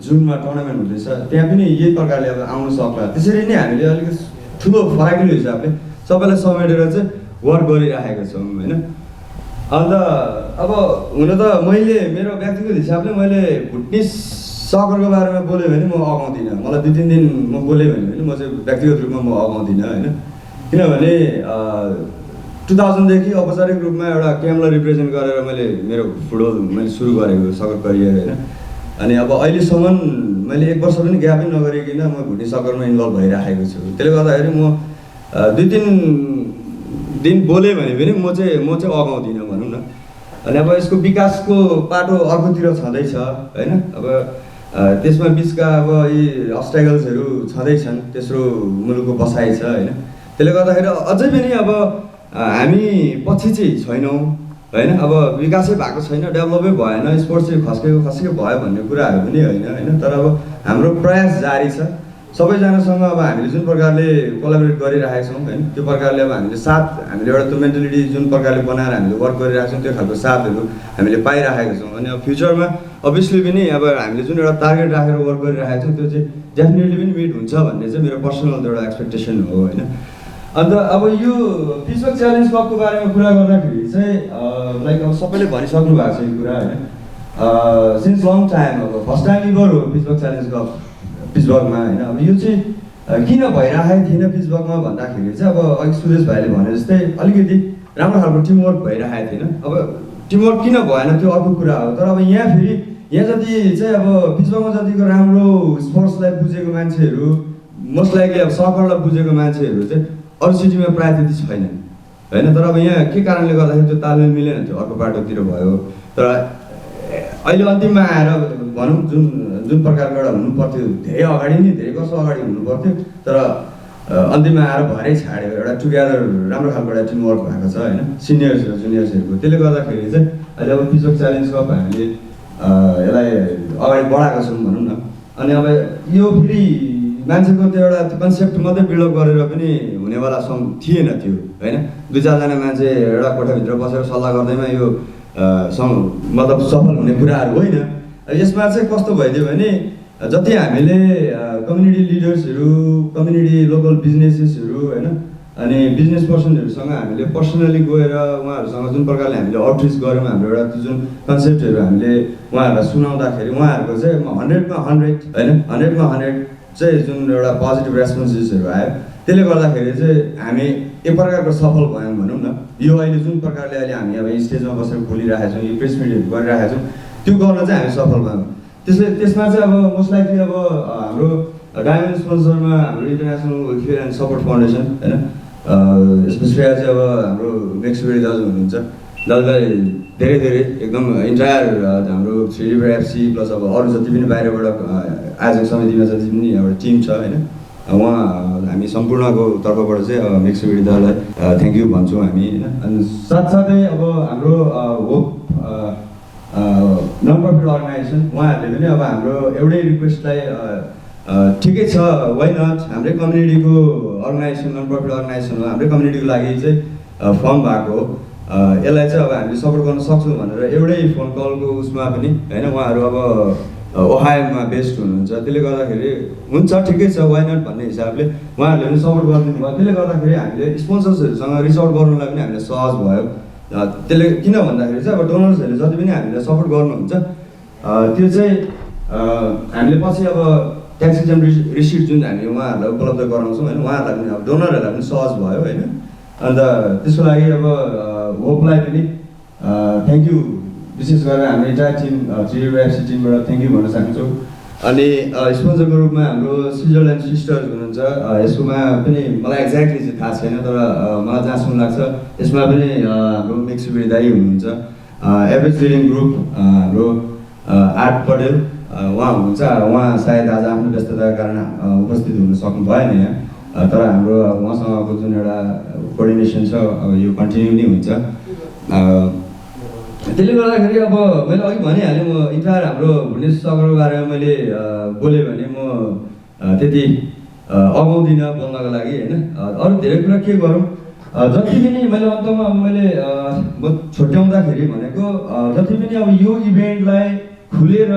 जुनमा टुर्नामेन्ट हुँदैछ, त्यहाँ पनि यही प्रकारले अब आउनु सक्ला। त्यसरी नै हामीले अलिकति ठुलो फराकिलो हिसाबले सबैलाई समेटेर चाहिँ वर्क गरिराखेका छौँ होइन। अन्त अब हुन त मैले मेरो व्यक्तिगत हिसाबले मैले भुटनिज सकरको बारेमा बोलेँ भने म अगाउँदिनँ, मलाई 2-3 दिन म बोलेँ भने म चाहिँ व्यक्तिगत रूपमा म अगाउँदिनँ होइन। किनभने 2000देखि औपचारिक रूपमा एउटा क्याम्पलाई रिप्रेजेन्ट गरेर मैले मेरो फुटबल मैले सुरु गरेको सकर करियर होइन। अनि अब अहिलेसम्म मैले 1 वर्ष पनि ग्यापै नगरिकन म भुटनिज सकरमा इन्भल्भ भइराखेको छु। त्यसले गर्दाखेरि म 2-3 दिन बोलेँ भने पनि म चाहिँ अगाउँदिनँ भनौँ न। अनि अब यसको विकासको पाटो अर्कोतिर छँदैछ होइन। अब त्यसमा बिचका अब यी अब्स्ट्याकल्सहरू छँदैछन्, तेस्रो मुलुकको बसाइ छ होइन। त्यसले गर्दाखेरि अझै पनि अब हामी पछि चाहिँ छैनौँ होइन। अब विकासै भएको छैन, डेभलपै भएन, स्पोर्ट्स चाहिँ खस्केको भयो भन्ने कुराहरू पनि होइन। तर अब हाम्रो प्रयास जारी छ। सबैजनासँग अब हामीले जुन प्रकारले कोलाबोरेट गरिरहेका छौँ होइन, त्यो प्रकारले अब हामीले हामीले एउटा त्यो मेन्टालिटी जुन प्रकारले बनाएर हामीले वर्क गरिरहेका छौँ त्यो खालको साथहरू हामीले पाइरहेका छौँ। अनि अब फ्युचरमा अभियसली पनि अब हामीले जुन एउटा टार्गेट राखेर वर्क गरिरहेका छौँ त्यो चाहिँ डेफिनेटली पनि मिट हुन्छ भन्ने चाहिँ मेरो पर्सनल एउटा एक्सपेक्टेसन हो होइन। अन्त अब यो पिचवर्क च्यालेन्ज कपको बारेमा कुरा गर्दाखेरि चाहिँ लाइक अब सबैले भनिसक्नु भएको छ यो कुरा होइन। सिन्स लङ टाइम अब फर्स्ट टाइम इभर हो पिचवर्क च्यालेन्ज कप पिचवर्कमा होइन। अब यो चाहिँ किन भइरहेको थिएन पिचवर्कमा भन्दाखेरि चाहिँ अब अघि सुरेश भाइले भने जस्तै अलिकति राम्रो खालको टिमवर्क भइरहेको थिएन। अब टिमवर्क किन भएन त्यो अर्को कुरा हो। तर अब यहाँ फेरि यहाँ जति चाहिँ अब पिचवर्कमा जतिको राम्रो स्पोर्ट्सलाई बुझेको मान्छेहरू, मोस्ट लाइकली अब सकरलाई बुझेको मान्छेहरू चाहिँ अरू सिटीमा प्रायः त्यति छैनन् होइन। तर अब यहाँ के कारणले गर्दाखेरि त्यो तालमेल मिलेन, त्यो अर्को बाटोतिर भयो। तर अहिले अन्तिममा आएर भनौँ जुन प्रकारको एउटा हुनुपर्थ्यो, धेरै अगाडि नै धेरै वर्ष अगाडि हुनुपर्थ्यो, तर अन्तिममा आएर भरै छाड्यो। एउटा टुगेदर राम्रो खालको एउटा टिमवर्क भएको छ होइन, सिनियर्स र जुनियर्सहरूको। त्यसले गर्दाखेरि चाहिँ अहिले अब पिचवर्क च्यालेन्ज कप हामीले यसलाई अगाडि बढाएको छौँ भनौँ न। अनि अब यो फेरि मान्छेको त्यो एउटा कन्सेप्ट मात्रै बिल्डअप गरेर पनि हुनेवाला थिएन त्यो होइन। 2-4जना मान्छे एउटा कोठाभित्र बसेर सल्लाह गर्दैमा यो मतलब सफल हुने कुराहरू होइन। यसमा चाहिँ कस्तो भइदियो भने जति हामीले कम्युनिटी लिडर्सहरू, कम्युनिटी लोकल बिजनेसेसहरू होइन, अनि बिजनेस पर्सनहरूसँग हामीले पर्सनली गएर उहाँहरूसँग जुन प्रकारले हामीले आउटरिच गऱ्यौँ, हाम्रो एउटा त्यो जुन कन्सेप्टहरू हामीले उहाँहरूलाई सुनाउँदाखेरि उहाँहरूको चाहिँ 100मा 100 होइन, 100मा 100 चाहिँ जुन एउटा पोजिटिभ रेस्पोन्सेसहरू आयो, त्यसले गर्दाखेरि चाहिँ हामी एक प्रकारको सफल भयौँ भनौँ न। यो अहिले जुन प्रकारले अहिले हामी अब स्टेजमा बसेर बोलिरहेका छौँ, यो प्रेस मिटहरू गरिरहेका छौँ, त्यो गर्न चाहिँ हामी सफल भयौँ। त्यसमा चाहिँ अब मोस्ट लाइकली अब हाम्रो डायमन्ड स्पोन्सरमा हाम्रो international welfare and support foundation होइन, स्पेसली चाहिँ अब हाम्रो मेक्सुबेरी दाजु हुनुहुन्छ। दाजुलाई धेरै धेरै एकदम इन्टायर हाम्रो 3 रिभर FC प्लस अब अरू जति पनि बाहिरबाट आयोजक समितिमा जति पनि एउटा टिम छ होइन, उहाँ हामी सम्पूर्णको तर्फबाट चाहिँ मेक्सुबेरी दाजुलाई थ्याङ्क यू भन्छौँ हामी होइन। अनि साथसाथै अब हाम्रो होप नन प्रफिट अर्गनाइजेसन, उहाँहरूले पनि अब हाम्रो एउटै रिक्वेस्टलाई ठिकै छ, वाइ नट, हाम्रै कम्युनिटीको अर्गनाइजेसन, नन प्रफिट अर्गनाइजेसन हो, हाम्रै कम्युनिटीको लागि चाहिँ फर्म भएको हो, यसलाई चाहिँ अब हामीले सपोर्ट गर्न सक्छौँ भनेर एउटै फोन कलको उसमा पनि होइन, उहाँहरू अब ओहायोमा बेस्ड हुनुहुन्छ। त्यसले गर्दाखेरि हुन्छ ठिकै छ, वाइ नट भन्ने हिसाबले उहाँहरूले पनि सपोर्ट गरिदिनु भयो। त्यसले गर्दाखेरि हामीले स्पोन्सर्सहरूसँग रिच आउट गर्नुलाई पनि हामीलाई सहज भयो। त्यसले किन भन्दाखेरि चाहिँ अब डोनर्सहरूले जति पनि हामीलाई सपोर्ट गर्नुहुन्छ त्यो चाहिँ हामीले पछि अब ट्याक्स एक्जाम रिसिट जुन हामी उहाँहरूलाई उपलब्ध गराउँछौँ होइन, उहाँहरूलाई पनि अब डोनरहरूलाई पनि सहज भयो होइन। अन्त त्यसको लागि अब होपलाई पनि थ्याङ्क यू विशेष गरेर हाम्रो इन्टायर टिम 3 रिभर FC टिमबाट थ्याङ्क यू भन्न चाहन्छौँ। अनि स्पोन्सरको रूपमा हाम्रो स्विजरल्यान्ड सिस्टर्स हुनुहुन्छ, यसमा पनि मलाई एक्ज्याक्टली चाहिँ थाहा छैन, तर मलाई जहाँसम्म लाग्छ यसमा पनि हाम्रो मेक्सुबेरी दाइ हुनुहुन्छ। एभरेज ट्रेडिङ ग्रुप हाम्रो आर्ट पटेल उहाँ हुनुहुन्छ, उहाँ सायद आज आफ्नो व्यस्तताको कारण उपस्थित हुन सक्नु भएन यहाँ, तर हाम्रो उहाँसँगको जुन एउटा कोअर्डिनेसन छ अब यो कन्टिन्यू नै हुन्छ। त्यसले गर्दाखेरि अब मैले अघि भनिहालेँ, म इन्टायर हाम्रो भुवनेश्वर सगरको बारेमा मैले बोलेँ भने म त्यति अगाउँदिनँ बोल्नको लागि होइन। अरू धेरै कुरा के गरौँ, जति पनि मैले अन्तमा अब मैले म छुट्याउँदाखेरि भनेको जति पनि अब यो इभेन्टलाई खुलेर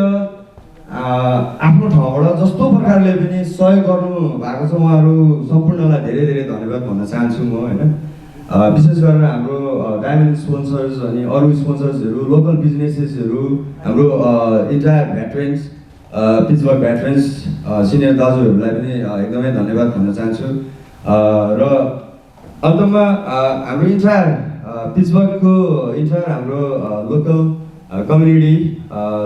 आफ्नो ठाउँबाट जस्तो प्रकारले पनि सहयोग गर्नु भएको छ उहाँहरू सम्पूर्णलाई धेरै धेरै धन्यवाद भन्न चाहन्छु म होइन। विशेष गरेर हाम्रो डायमन्ड स्पोन्सर्स अनि अरू स्पोन्सर्सहरू, लोकल बिजनेसेसहरू, हाम्रो इन्टायर भेटरेन्स, पिट्सबर्ग भेटरेन्स सिनियर दाजुहरूलाई पनि एकदमै धन्यवाद भन्न चाहन्छु। र अन्तमा हाम्रो इन्टायर पिट्सबर्गको इन्टायर हाम्रो लोकल कम्युनिटी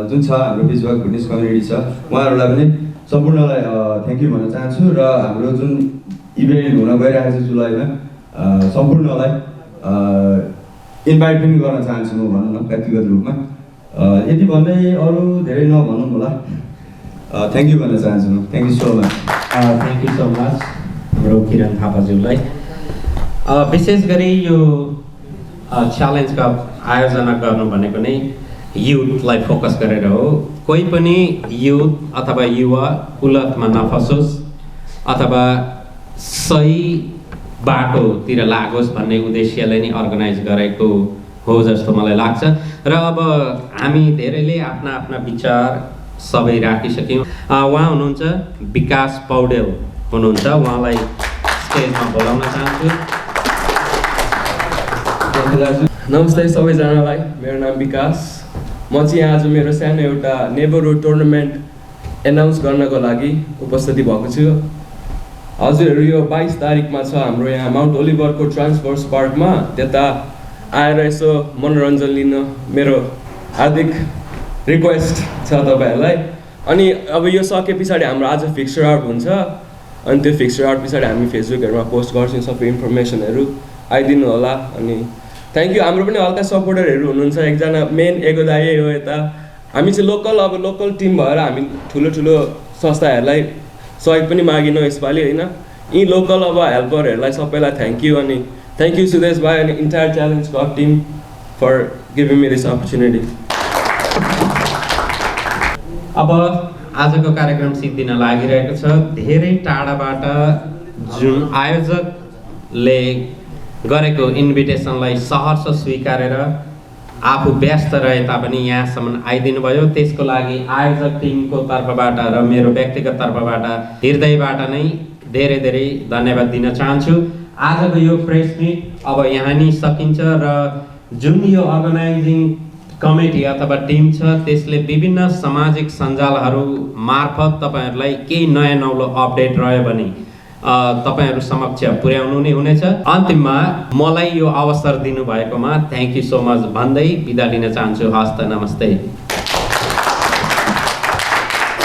जुन छ, हाम्रो पिट्सबर्ग भुटनिज कम्युनिटी छ, उहाँहरूलाई पनि सम्पूर्णलाई थ्याङ्क यू भन्न चाहन्छु। र हाम्रो जुन इभेन्ट हुन गइरहेको छ जुलाईमा सम्पूर्णलाई इन्भाइट पनि गर्न चाहन्छु म भनौँ न व्यक्तिगत रूपमा। यति भन्दै अरू धेरै नभनौँ होला, थ्याङ्क यू भन्न चाहन्छु म। Thank you so much. Thank you so much हाम्रो किरण थापाज्यूलाई। विशेष गरी यो च्यालेन्जको आयोजना गर्नु भनेको नै युथलाई फोकस गरेर हो। कोही पनि युथ अथवा युवा उलटमा नफसोस् अथवा सही बाटोतिर लागोस् भन्ने उद्देश्यले नै अर्गनाइज गरेको हो जस्तो मलाई लाग्छ। र अब हामी धेरैले आफ्ना आफ्ना विचार सबै राखिसक्यौँ। उहाँ हुनुहुन्छ विकास पौडेल हुनुहुन्छ, उहाँलाई स्टेजमा बोलाउन चाहन्छु। नमस्ते सबैजनालाई, मेरो नाम विकास। म चाहिँ आज मेरो सानो एउटा नेबरहुड टुर्नामेन्ट एनाउन्स गर्नको लागि उपस्थिति भएको छु। हजुरहरू यो 22 तारिकमा छ हाम्रो यहाँ माउन्ट ओलिभरको ट्रान्सफर्स पार्कमा, त्यता आएर यसो मनोरञ्जन लिन मेरो हार्दिक रिक्वेस्ट छ तपाईँहरूलाई। अनि अब यो सके पछाडि हाम्रो आज फिक्सचर आउट हुन्छ, अनि त्यो फिक्सचर आउट पछाडि हामी फेसबुकहरूमा पोस्ट गर्छौँ सबै इन्फर्मेसनहरू, आइदिनु होला। अनि थ्याङ्क यू। हाम्रो पनि हल्का सपोर्टरहरू हुनुहुन्छ, एकजना मेन एगो दाइ हो यता। हामी चाहिँ लोकल टिम भएर हामी ठुलो ठुलो संस्थाहरूलाई सहयोग पनि मागिनौँ यसपालि होइन। यी लोकल अब हेल्परहरूलाई सबैलाई थ्याङ्क यू। अनि थ्याङ्क यू सुदेश भाइ अनि entire challenge club team for giving me this opportunity. अब आजको कार्यक्रम सिद्धिन लागिरहेको छ। धेरै टाढाबाट जुन आयोजकले गरेको इन्भिटेसनलाई सहर्ष स्वीकारेर आफू व्यस्त रहे तापनि यहाँसम्म आइदिनु भयो। त्यसको लागि आयोजक टिमको तर्फबाट र मेरो व्यक्तिगत तर्फबाट हृदयबाट नै धेरै धेरै धन्यवाद दिन चाहन्छु। आजको यो प्रेस मिट अब यहाँ नै सकिन्छ र जुन यो अर्गनाइजिङ कमिटी अथवा टिम छ त्यसले विभिन्न सामाजिक सञ्जालहरू मार्फत तपाईँहरूलाई केही नयाँ नौलो अपडेट रह्यो भने तपाईँहरू समक्ष पुर्याउनु नै हुनेछ। अन्तिममा मलाई यो अवसर दिनुभएकोमा थ्याङ्क यू सो मच भन्दै बिदा लिन चाहन्छु। हस्त नमस्ते।